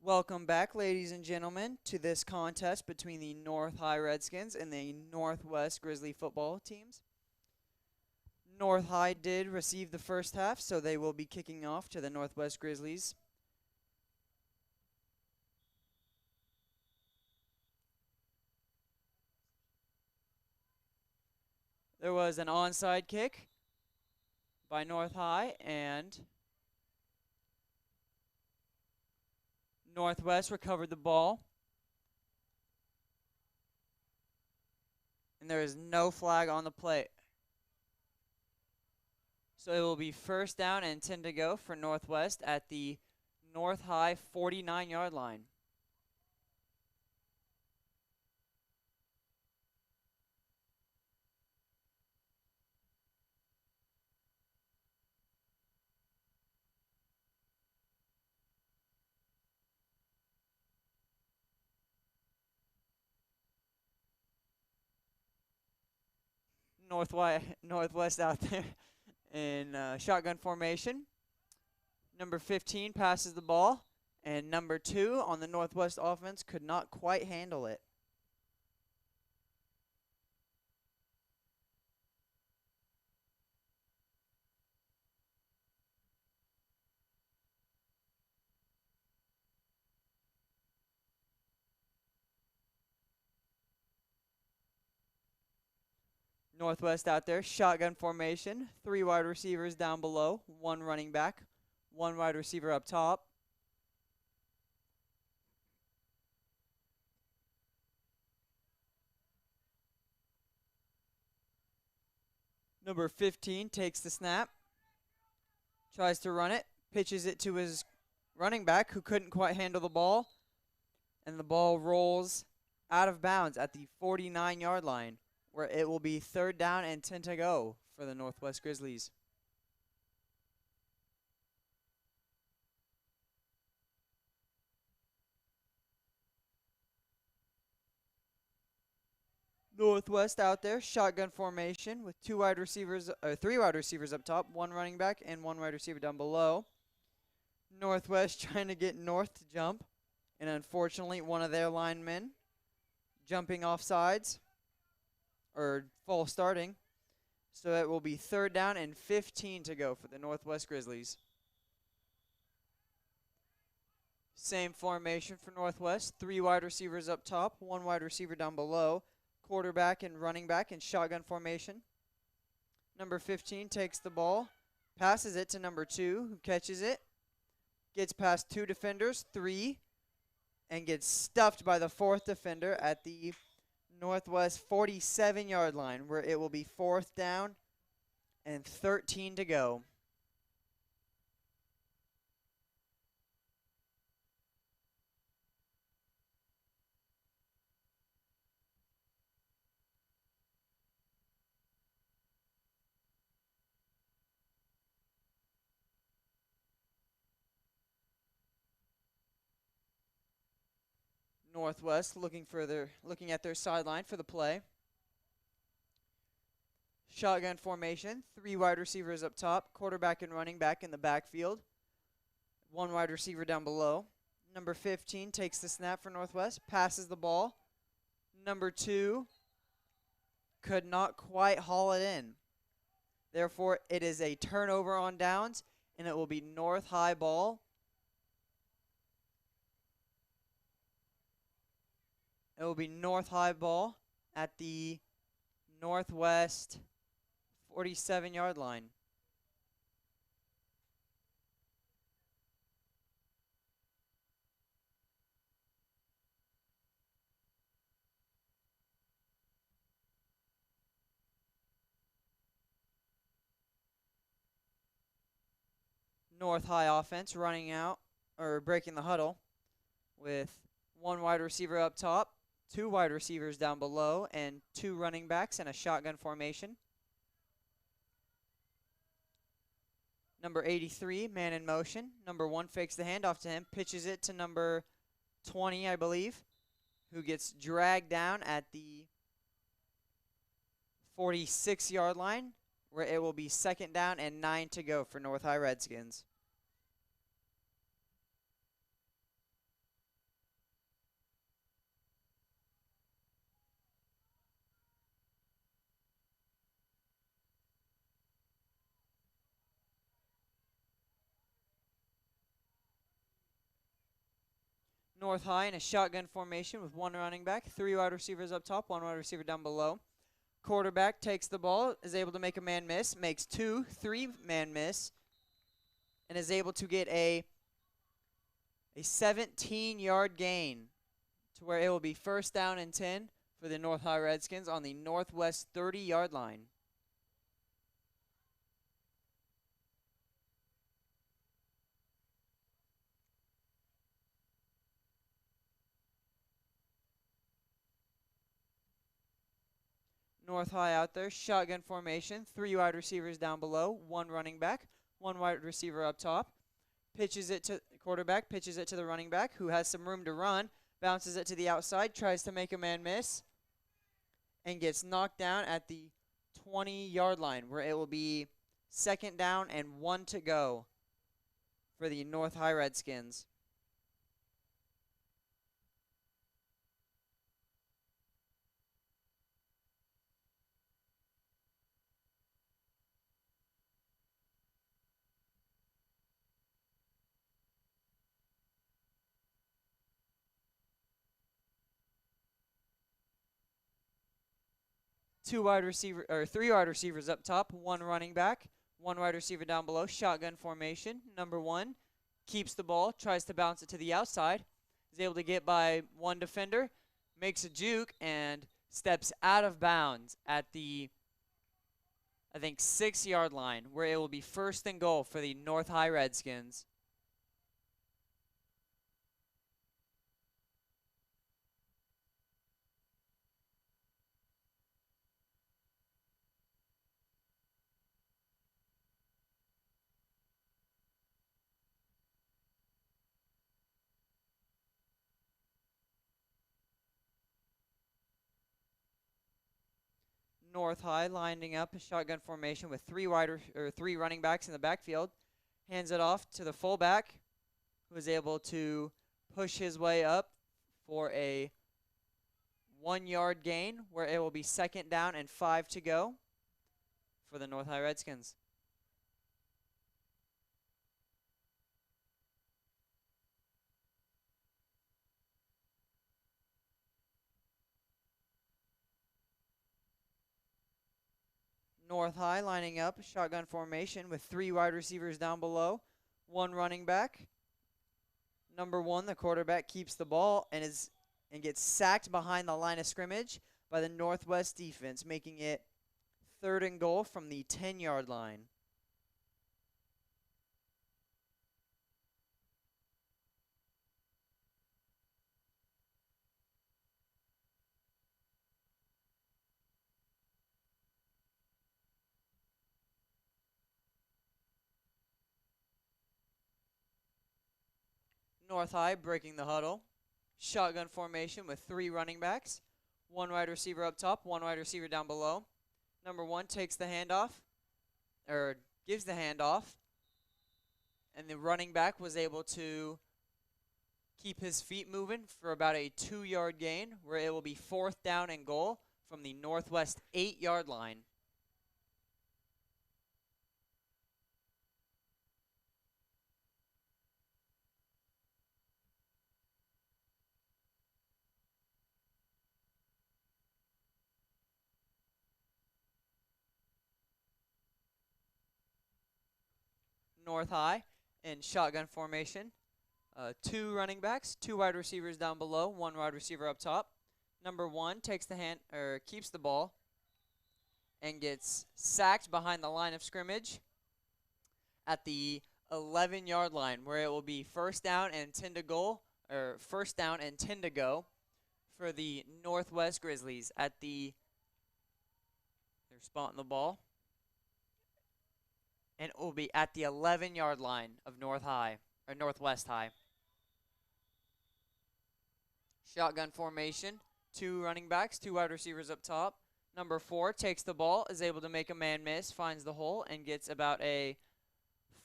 Welcome back, ladies and gentlemen, to this contest between the North High Redskins and the Northwest Grizzly football teams. North High did receive the first half, so they will be kicking off to the Northwest Grizzlies. There was an onside kick by North High, and Northwest recovered the ball. And there is no flag on the play. So it will be first down and 10 to go for Northwest at the North High 49-yard line. Northwest out there in shotgun formation. Number 15 passes the ball, and number 2 on the Northwest offense could not quite handle it. Northwest out there, shotgun formation, 3 wide receivers down below, 1 running back, 1 wide receiver up top. Number 15 takes the snap, tries to run it, pitches it to his running back who couldn't quite handle the ball, and the ball rolls out of bounds at the 49-yard line, where it will be third down and 10 to go for the Northwest Grizzlies. Northwest out there, shotgun formation with 3 wide receivers up top, 1 running back and 1 wide receiver down below. Northwest trying to get North to jump, and unfortunately one of their linemen jumping off sides, or false starting. So it will be third down and 15 to go for the Northwest Grizzlies. Same formation for Northwest, 3 wide receivers up top, 1 wide receiver down below, quarterback and running back in shotgun formation. Number 15 takes the ball, passes it to number 2, who catches it, gets past 2 defenders, 3, and gets stuffed by the 4th defender at the Northwest 47-yard line, where it will be 4th down and 13 to go. Northwest looking at their sideline for the play. Shotgun formation, 3 wide receivers up top, quarterback and running back in the backfield, 1 wide receiver down below. Number 15 takes the snap for Northwest, passes the ball. Number 2 could not quite haul it in. Therefore, it is a turnover on downs, and it will be North High ball. It will be North High ball at the Northwest 47-yard line. North High offense running out, or breaking the huddle, with 1 wide receiver up top, 2 wide receivers down below, and 2 running backs in a shotgun formation. Number 83, man in motion. Number 1 fakes the handoff to him, pitches it to number 20, I believe, who gets dragged down at the 46-yard line, where it will be 2nd down and 9 to go for North High Redskins. North High in a shotgun formation with one running back, three wide receivers up top, one wide receiver down below. Quarterback takes the ball, is able to make a man miss, makes 2, 3 man miss, and is able to get a 17-yard gain to where it will be first down and 10 for the North High Redskins on the northwest 30-yard line. North High out there, shotgun formation, 3 wide receivers down below, 1 running back, 1 wide receiver up top. Pitches it to quarterback, pitches it to the running back, who has some room to run, bounces it to the outside, tries to make a man miss, and gets knocked down at the 20-yard line, where it will be second down and 1 to go for the North High Redskins. Three wide receivers up top, 1 running back, 1 wide receiver down below, shotgun formation. Number 1 keeps the ball, tries to bounce it to the outside, is able to get by 1 defender, makes a juke, and steps out of bounds at the, I think, 6-yard line, where it will be first and goal for the North High Redskins. North High lining up a shotgun formation with 3 running backs in the backfield. Hands it off to the fullback, who is able to push his way up for a 1-yard gain, where it will be second down and 5 to go for the North High Redskins. North High lining up a shotgun formation with 3 wide receivers down below, 1 running back. Number 1, the quarterback, keeps the ball and gets sacked behind the line of scrimmage by the Northwest defense, making it third and goal from the 10-yard line. North High breaking the huddle. Shotgun formation with 3 running backs, 1 wide receiver up top, 1 wide receiver down below. Number 1 takes the handoff, or gives the handoff, and the running back was able to keep his feet moving for about a 2-yard gain, where it will be fourth down and goal from the northwest 8-yard line. North High in shotgun formation. 2 running backs, 2 wide receivers down below, 1 wide receiver up top. Number 1 keeps the ball and gets sacked behind the line of scrimmage at the 11-yard line, where it will be first down and 10 to go for the Northwest Grizzlies at they're spotting the ball. And it will be at the 11-yard line of Northwest High. Shotgun formation, 2 running backs, 2 wide receivers up top. Number 4 takes the ball, is able to make a man miss, finds the hole, and gets about a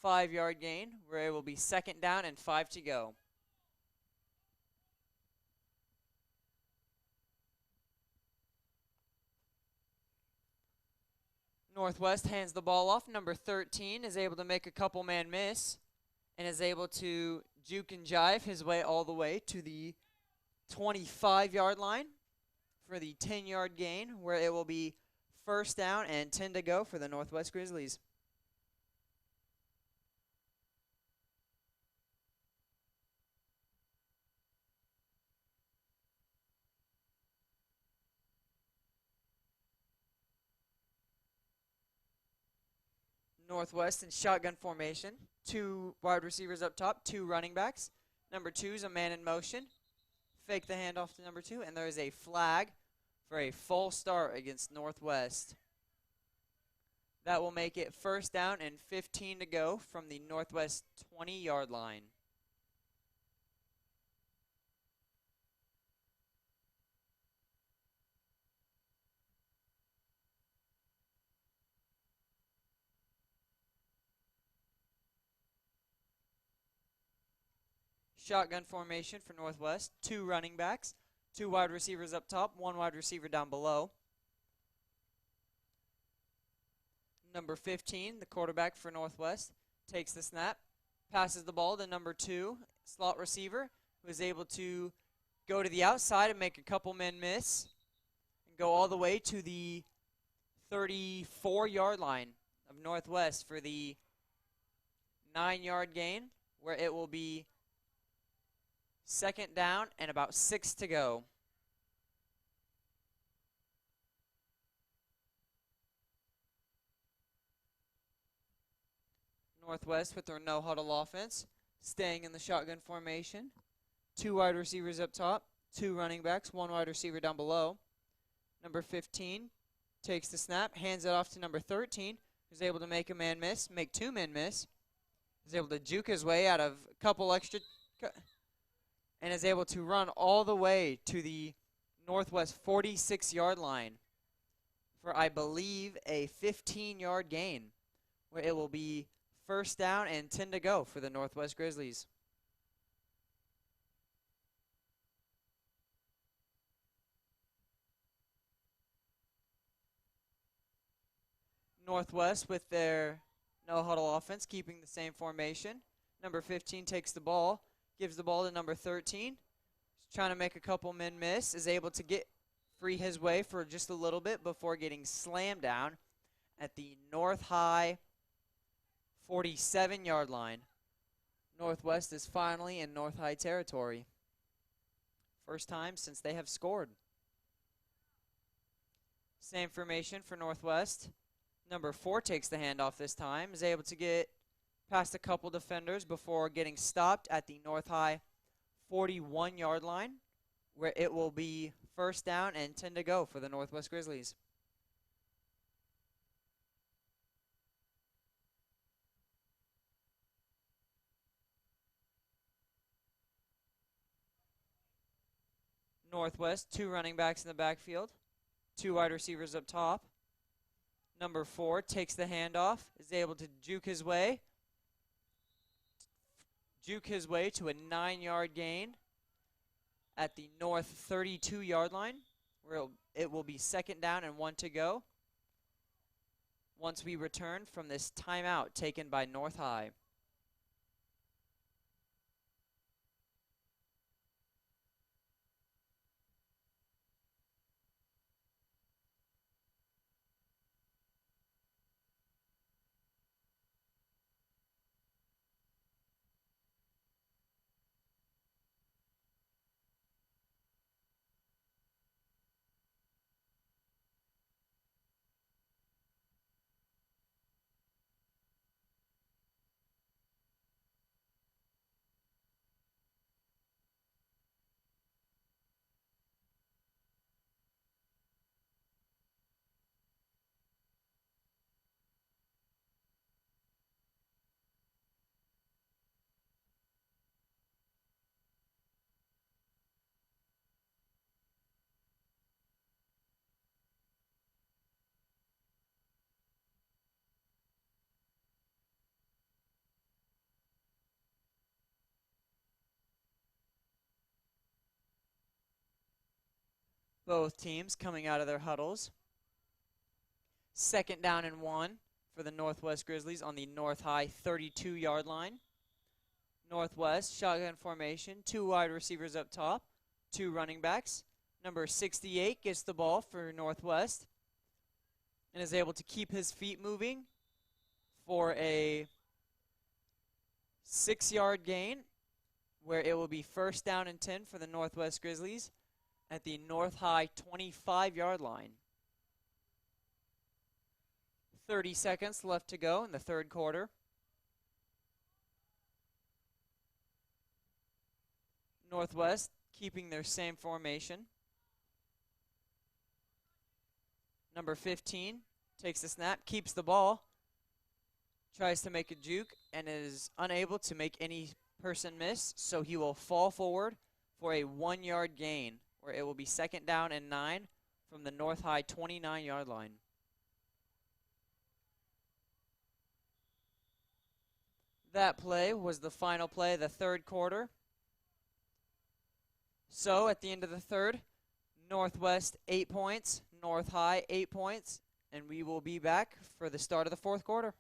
5-yard gain, where it will be second down and 5 to go. Northwest hands the ball off. Number 13 is able to make a couple man miss and is able to juke and jive his way all the way to the 25-yard line for the 10-yard gain, where it will be first down and 10 to go for the Northwest Grizzlies. Northwest in shotgun formation. 2 wide receivers up top, 2 running backs. Number 2 is a man in motion. Fake the handoff to number 2, and there is a flag for a false start against Northwest. That will make it first down and 15 to go from the Northwest 20-yard line. Shotgun formation for Northwest. 2 running backs, 2 wide receivers up top, 1 wide receiver down below. Number 15, the quarterback for Northwest, takes the snap, passes the ball to number 2, slot receiver, who is able to go to the outside and make a couple men miss and go all the way to the 34-yard line of Northwest for the 9-yard gain, where it will be second down and about 6 to go. Northwest with their no-huddle offense, staying in the shotgun formation. 2 wide receivers up top, 2 running backs, 1 wide receiver down below. Number 15 takes the snap, hands it off to number 13, who's able to make a man miss, make 2 men miss. Is able to juke his way out of a couple extra, and is able to run all the way to the Northwest 46-yard line for, I believe, a 15-yard gain, where it will be first down and 10 to go for the Northwest Grizzlies. Northwest with their no-huddle offense, keeping the same formation. Number 15 takes the ball, gives the ball to number 13. He's trying to make a couple men miss, is able to get free his way for just a little bit before getting slammed down at the North High 47-yard line. Northwest is finally in North High territory. First time since they have scored. Same formation for Northwest. Number 4 takes the handoff this time, is able to get past a couple defenders before getting stopped at the North High 41-yard line, where it will be first down and 10 to go for the Northwest Grizzlies. Northwest, 2 running backs in the backfield, 2 wide receivers up top. Number 4 takes the handoff, is able to juke his way to a 9-yard gain at the North 32-yard line, where it will be second down and 1 to go once we return from this timeout taken by North High. Both teams coming out of their huddles. Second down and 1 for the Northwest Grizzlies on the North High 32-yard line. Northwest, shotgun formation, 2 wide receivers up top, 2 running backs. Number 68 gets the ball for Northwest and is able to keep his feet moving for a 6-yard gain, where it will be first down and 10 for the Northwest Grizzlies at the North High 25-yard line. 30 seconds left to go in the third quarter. Northwest keeping their same formation. Number 15 takes the snap, keeps the ball, tries to make a juke, and is unable to make any person miss, so he will fall forward for a 1-yard gain, where it will be second down and 9 from the North High 29-yard line. That play was the final play of the third quarter. So at the end of the third, Northwest 8 points, North High 8 points, and we will be back for the start of the fourth quarter.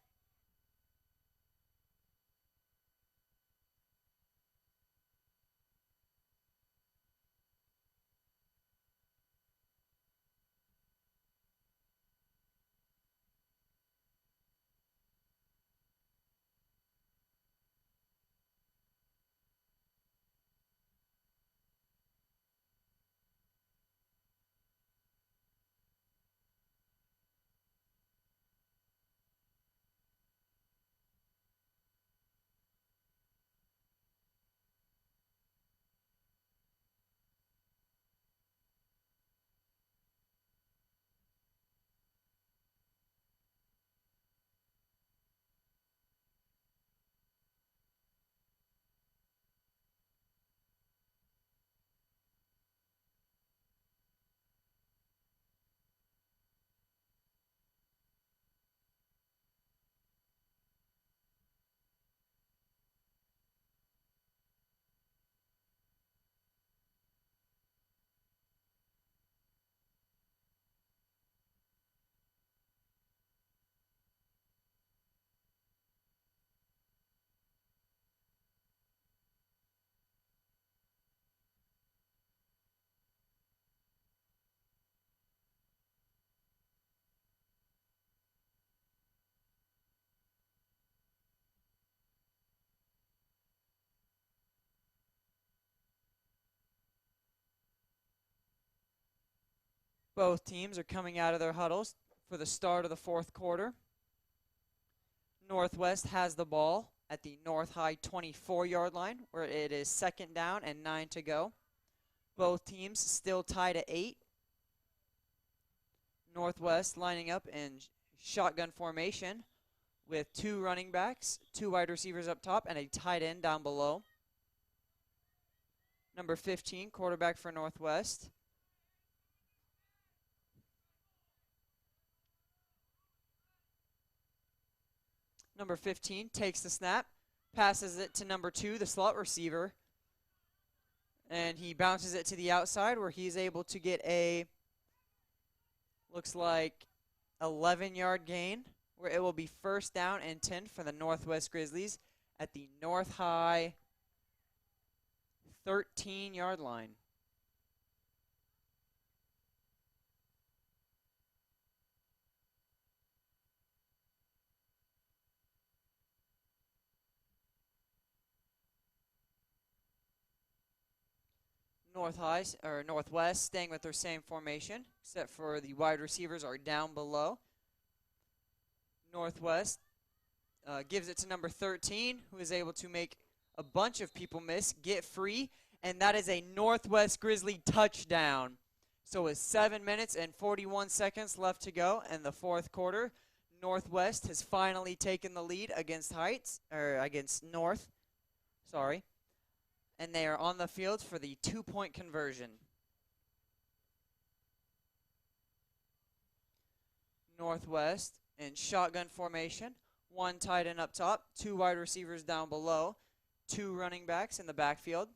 Both teams are coming out of their huddles for the start of the fourth quarter. Northwest has the ball at the North High 24-yard line, where it is second down and 9 to go. Both teams still tied at 8. Northwest lining up in shotgun formation with 2 running backs, 2 wide receivers up top, and a tight end down below. Number 15, quarterback for Northwest. Number 15 takes the snap, passes it to number 2, the slot receiver, and he bounces it to the outside, where he's able to get a, looks like, 11-yard gain, where it will be first down and 10 for the Northwest Grizzlies at the North High 13-yard line. Northwest staying with their same formation, except for the wide receivers are down below. Northwest gives it to number 13, who is able to make a bunch of people miss, get free, and that is a Northwest Grizzly touchdown. So with 7 minutes and 41 seconds left to go in the fourth quarter, Northwest has finally taken the lead against North. Sorry. And they are on the field for the 2-point conversion. Northwest in shotgun formation, 1 tight end up top, 2 wide receivers down below, 2 running backs in the backfield.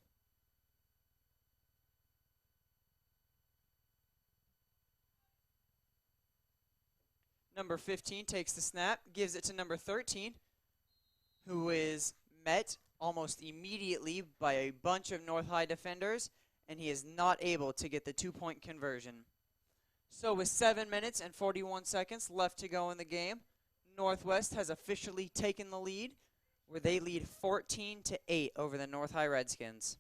Number 15 takes the snap, gives it to number 13, who is met almost immediately by a bunch of North High defenders, and he is not able to get the 2-point conversion. So with 7 minutes and 41 seconds left to go in the game, Northwest has officially taken the lead, where they lead 14-8 over the North High Redskins.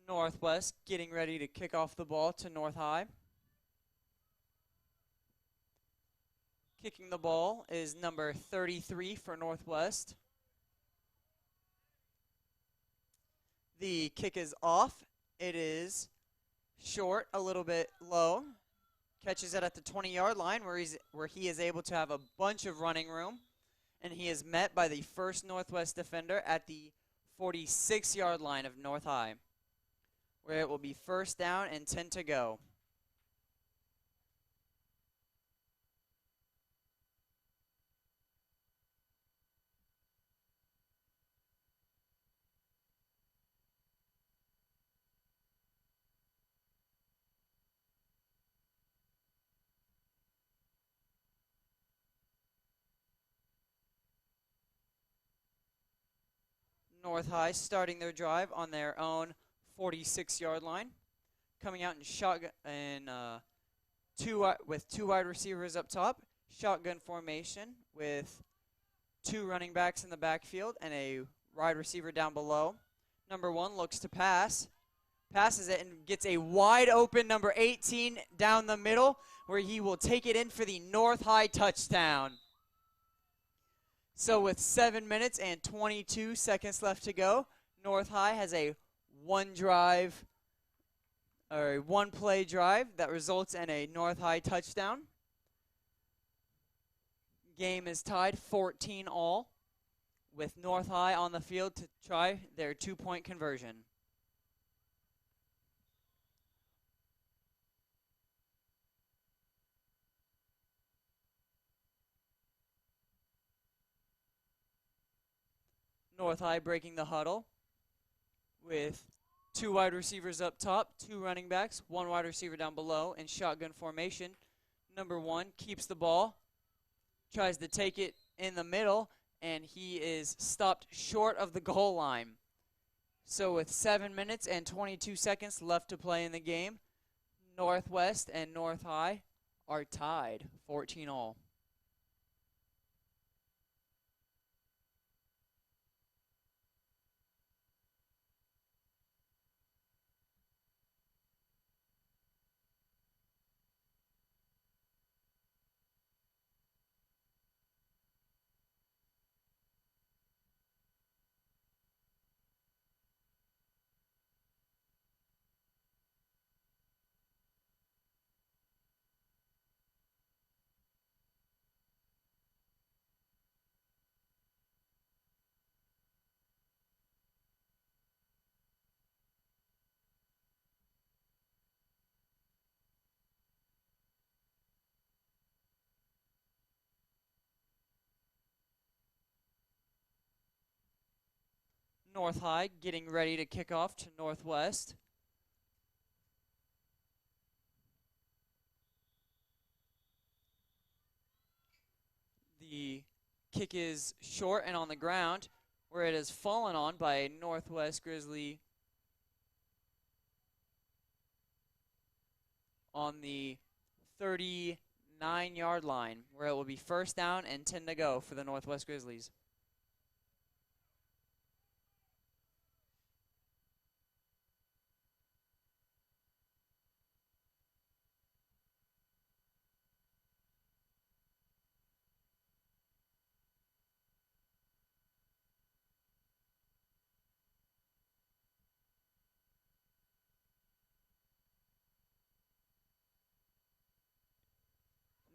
Northwest getting ready to kick off the ball to North High. Kicking the ball is number 33 for Northwest. The kick is off. It is short, a little bit low. Catches it at the 20-yard line where he is able to have a bunch of running room. And he is met by the first Northwest defender at the 46-yard line of North High, where it will be first down and 10 to go. North High starting their drive on their own 46-yard line, coming out in shotgun and with two wide receivers up top, shotgun formation with two running backs in the backfield and a wide receiver down below. Number 1 looks to pass, passes it and gets a wide open number 18 down the middle, where he will take it in for the North High touchdown. So with 7 minutes and 22 seconds left to go, North High has a one-play drive that results in a North High touchdown. Game is tied 14-all, with North High on the field to try their 2-point conversion. North High breaking the huddle with two wide receivers up top, two running backs, one wide receiver down below in shotgun formation. Number 1 keeps the ball, tries to take it in the middle, and he is stopped short of the goal line. So with 7 minutes and 22 seconds left to play in the game, Northwest and North High are tied 14-all. North High getting ready to kick off to Northwest. The kick is short and on the ground, where it is fallen on by a Northwest Grizzly on the 39-yard line, where it will be first down and 10 to go for the Northwest Grizzlies.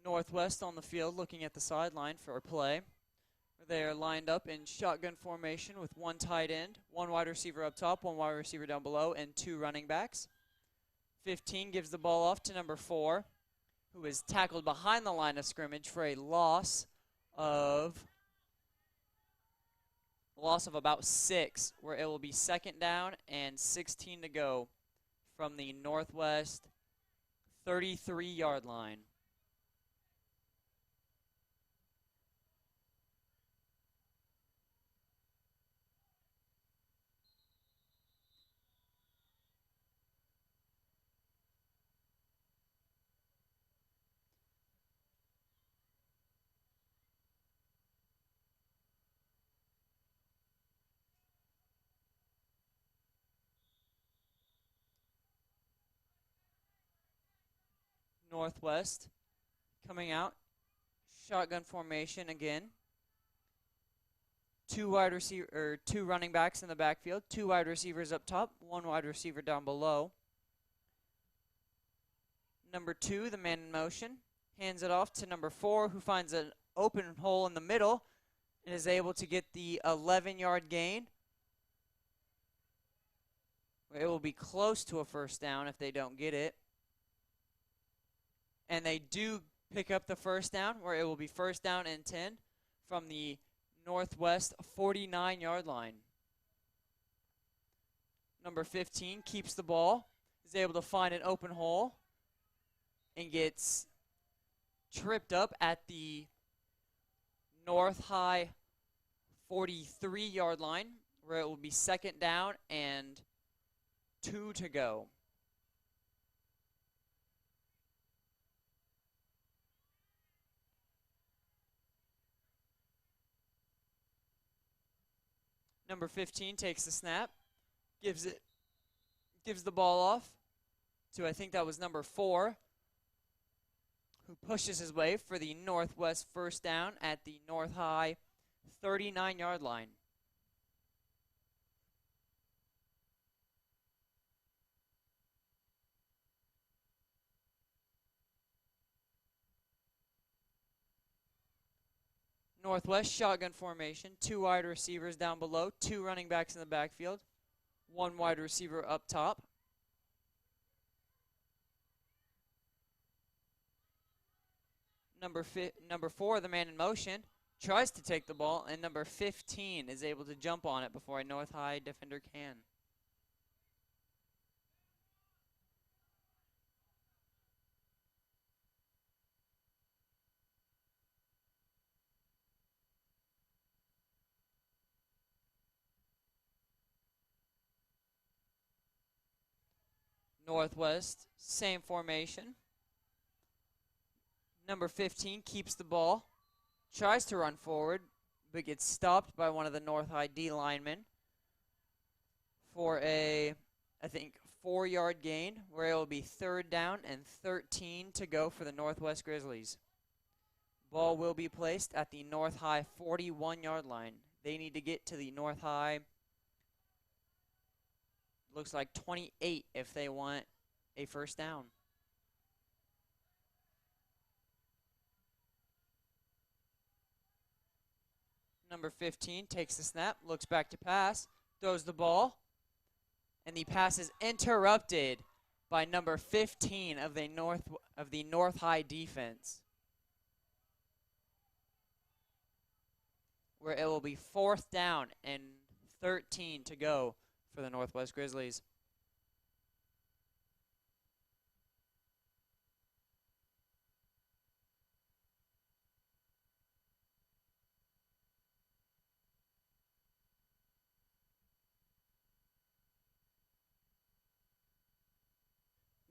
Northwest on the field looking at the sideline for a play. They are lined up in shotgun formation with one tight end, one wide receiver up top, one wide receiver down below, and two running backs. 15 gives the ball off to number 4, who is tackled behind the line of scrimmage for a loss of about 6, where it will be 2nd down and 16 to go from the Northwest 33-yard line. Northwest coming out, shotgun formation again. Two running backs in the backfield, 2 wide receivers up top, 1 wide receiver down below. Number 2, the man in motion, hands it off to number 4, who finds an open hole in the middle and is able to get the 11-yard gain. It will be close to a first down if they don't get it. And they do pick up the first down, where it will be 1st down and 10 from the Northwest 49-yard line. Number 15 keeps the ball, is able to find an open hole, and gets tripped up at the North High 43-yard line, where it will be 2nd down and 2 to go. Number 15 takes the snap, gives the ball off to, I think that was number 4, who pushes his way for the Northwest 1st down at the North High 39-yard line. Northwest shotgun formation, 2 wide receivers down below, 2 running backs in the backfield, 1 wide receiver up top. Number 4, the man in motion, tries to take the ball, and number 15 is able to jump on it before a North High defender can. Northwest, same formation. Number 15 keeps the ball, tries to run forward, but gets stopped by one of the North High D linemen for a, I think, 4-yard gain, where it will be 3rd down and 13 to go for the Northwest Grizzlies. Ball will be placed at the North High 41-yard line. They need to get to the North High, looks like 28 if they want a 1st down. Number 15 takes the snap, looks back to pass, throws the ball, and the pass is interrupted by number 15 of the North High defense, where it will be 4th down and 13 to go for the Northwest Grizzlies.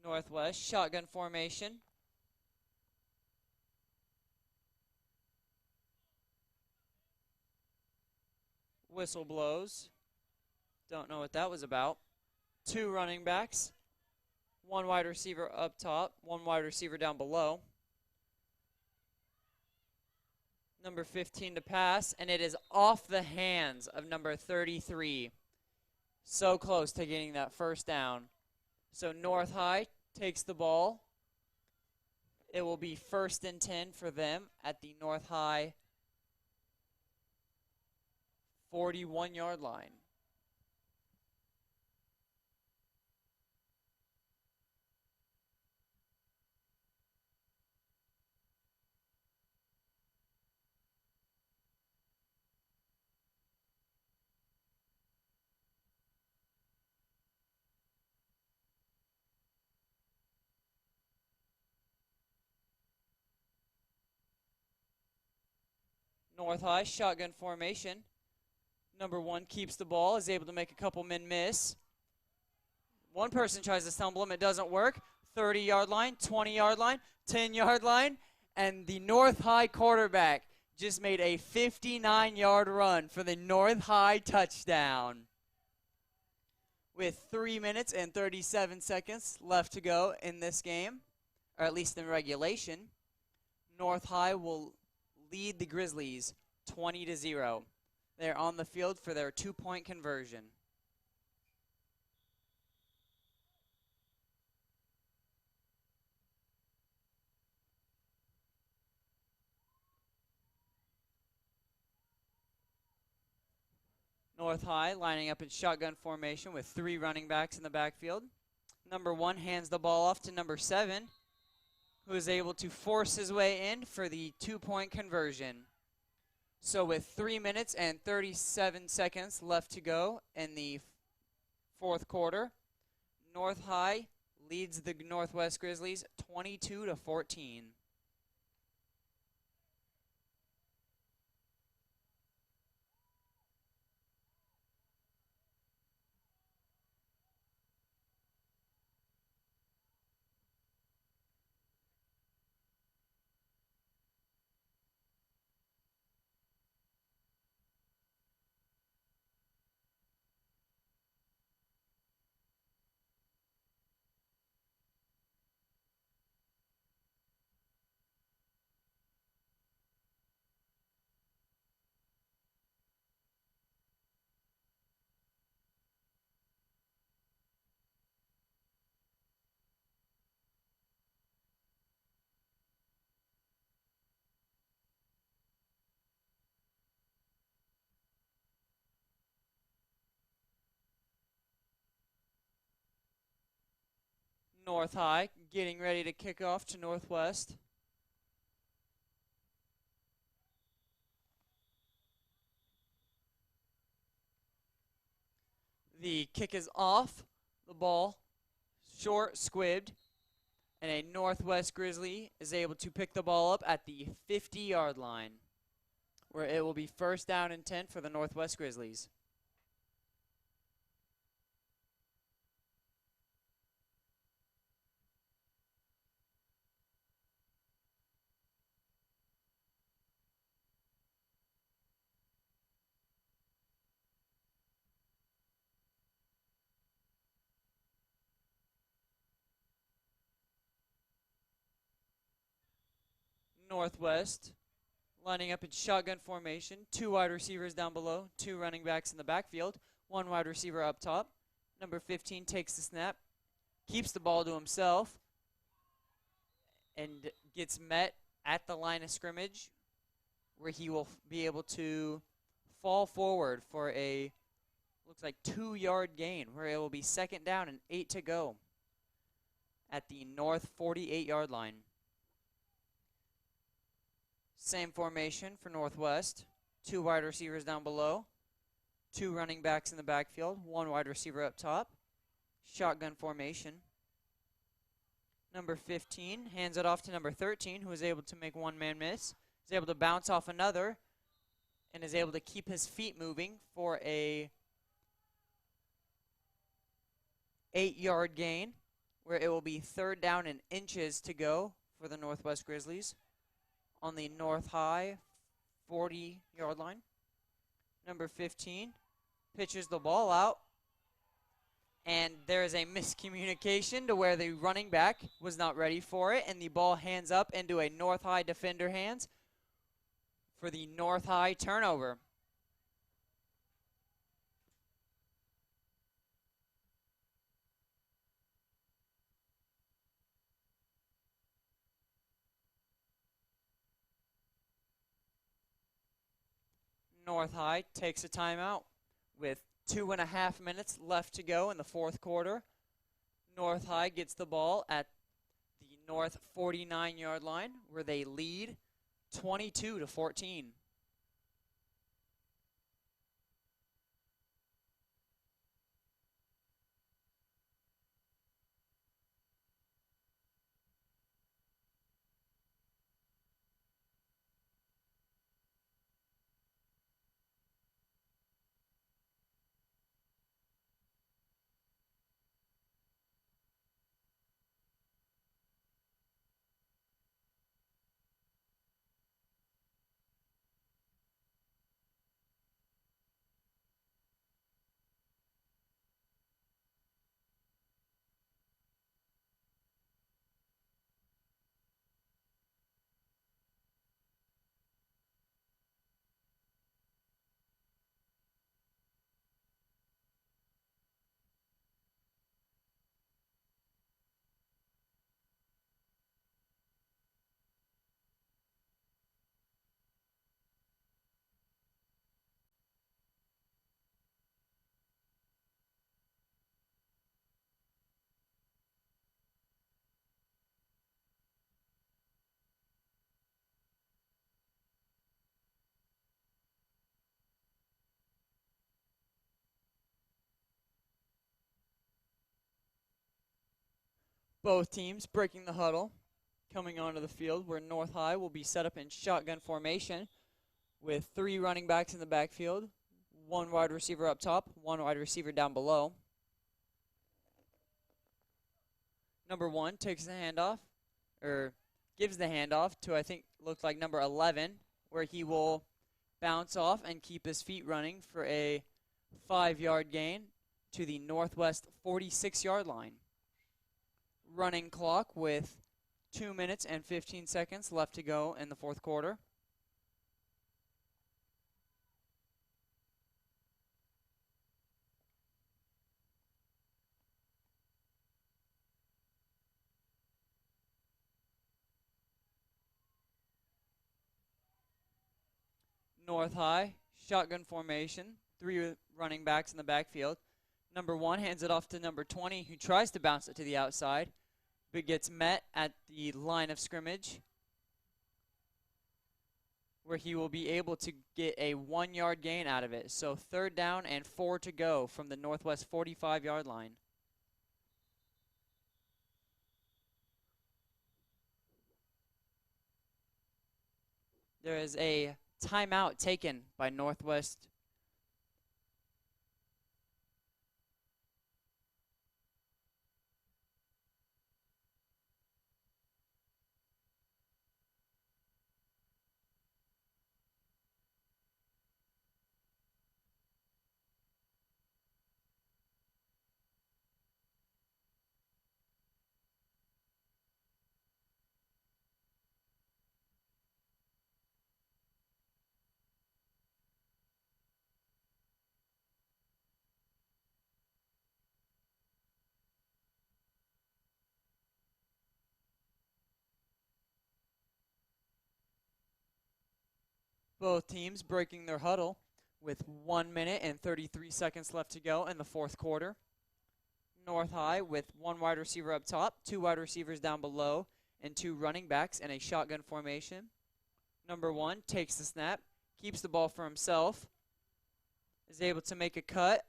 Northwest shotgun formation. Whistle blows. Don't know what that was about. 2 running backs. 1 wide receiver up top, 1 wide receiver down below. Number 15 to pass, and it is off the hands of number 33. So close to getting that 1st down. So North High takes the ball, It will be 1st and 10 for them at the North High 41-yard line. North High, shotgun formation. Number 1 keeps the ball, is able to make a couple men miss. One person tries to stumble him, it doesn't work. 30-yard line, 20-yard line, 10-yard line, and the North High quarterback just made a 59-yard run for the North High touchdown. With 3 minutes and 37 seconds left to go in this game, or at least in regulation, North High will lead the Grizzlies 20-0. They're on the field for their 2-point conversion. North High lining up in shotgun formation with 3 running backs in the backfield. Number 1 hands the ball off to number 7, who is able to force his way in for the 2-point conversion. So with 3 minutes and 37 seconds left to go in the 4th quarter, North High leads the Northwest Grizzlies 22-14. North High getting ready to kick off to Northwest. The kick is off the ball, short, squibbed, and a Northwest Grizzly is able to pick the ball up at the 50-yard line, where it will be 1st down and 10 for the Northwest Grizzlies. Northwest lining up in shotgun formation, 2 wide receivers down below, 2 running backs in the backfield, 1 wide receiver up top. Number 15 takes the snap, keeps the ball to himself, and gets met at the line of scrimmage, where he will be able to fall forward for a, looks like 2-yard gain, where it will be 2nd down and 8 to go at the North 48-yard line. Same formation for Northwest. 2 wide receivers down below. 2 running backs in the backfield. 1 wide receiver up top. Shotgun formation. Number 15 hands it off to number 13, who is able to make 1 man miss. Is able to bounce off another and is able to keep his feet moving for a 8-yard gain, where it will be 3rd down and inches to go for the Northwest Grizzlies on the North High 40-yard line. Number 15 pitches the ball out, and there is a miscommunication to where the running back was not ready for it, and the ball hands up into a North High defender hands for the North High turnover. North High takes a timeout with 2.5 minutes left to go in the fourth quarter. North High gets the ball at the North 49-yard line where they lead 22-14. Both teams breaking the huddle, coming onto the field where North High will be set up in shotgun formation with 3 running backs in the backfield, 1 wide receiver up top, 1 wide receiver down below. Number 1 takes the handoff, or gives the handoff to, I think, looks like number 11, where he will bounce off and keep his feet running for a 5-yard gain to the Northwest 46-yard line. Running clock with 2 minutes and 15 seconds left to go in the fourth quarter. North High, shotgun formation, 3 running backs in the backfield. Number 1 hands it off to number 20, who tries to bounce it to the outside, but gets met at the line of scrimmage, where he will be able to get a 1-yard gain out of it. So 3rd down and 4 to go from the Northwest 45-yard line. There is a timeout taken by Northwest. Both teams breaking their huddle with 1 minute and 33 seconds left to go in the fourth quarter. North High with 1 wide receiver up top, 2 wide receivers down below, and 2 running backs in a shotgun formation. Number 1 takes the snap, keeps the ball for himself, is able to make a cut,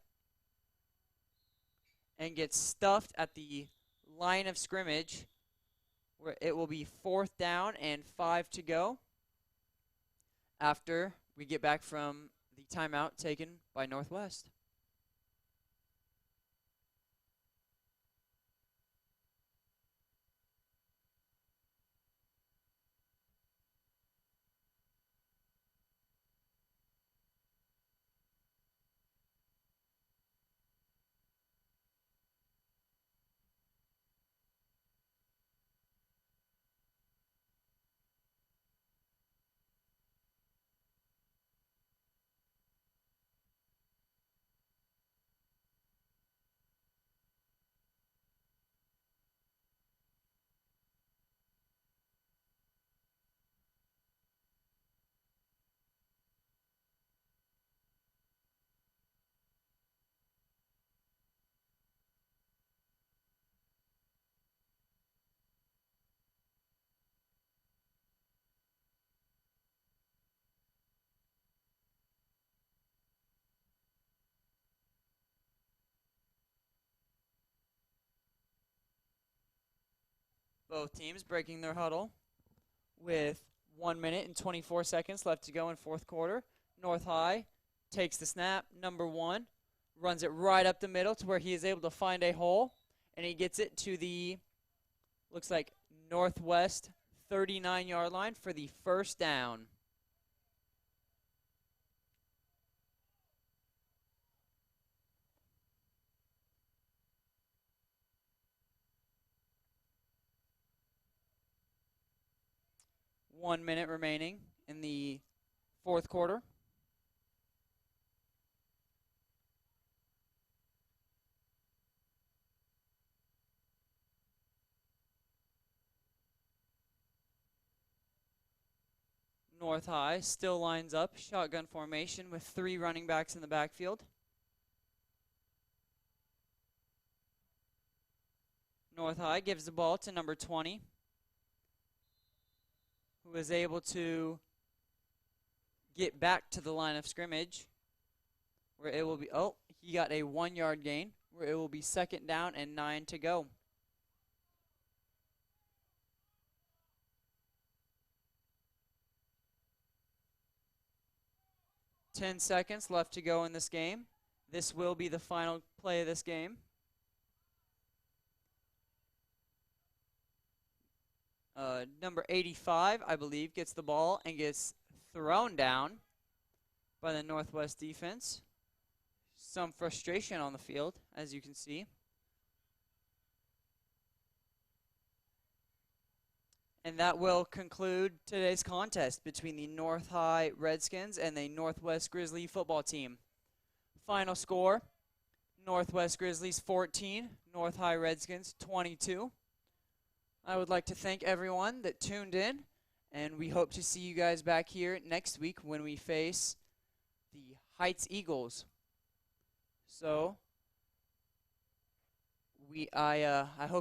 and gets stuffed at the line of scrimmage, where it will be 4th down and 5 to go after we get back from the timeout taken by Northwest. Both teams breaking their huddle with 1 minute and 24 seconds left to go in fourth quarter. North High takes the snap, number 1, runs it right up the middle to where he is able to find a hole, and he gets it to the, looks like, northwest 39-yard line for the first down. One minute remaining in the fourth quarter. North High still lines up, shotgun formation with 3 running backs in the backfield. North High gives the ball to number 20, who is able to get back to the line of scrimmage, where it will be, oh, he got a 1-yard gain, where it will be second down and 9 to go. Ten seconds left to go in this game. This will be the final play of this game. Number 85, I believe, gets the ball and gets thrown down by the Northwest defense. Some frustration on the field, as you can see. And that will conclude today's contest between the North High Redskins and the Northwest Grizzly football team. Final score, Northwest Grizzlies 14, North High Redskins 22. I would like to thank everyone that tuned in, and we hope to see you guys back here next week when we face the Heights Eagles. So, I hope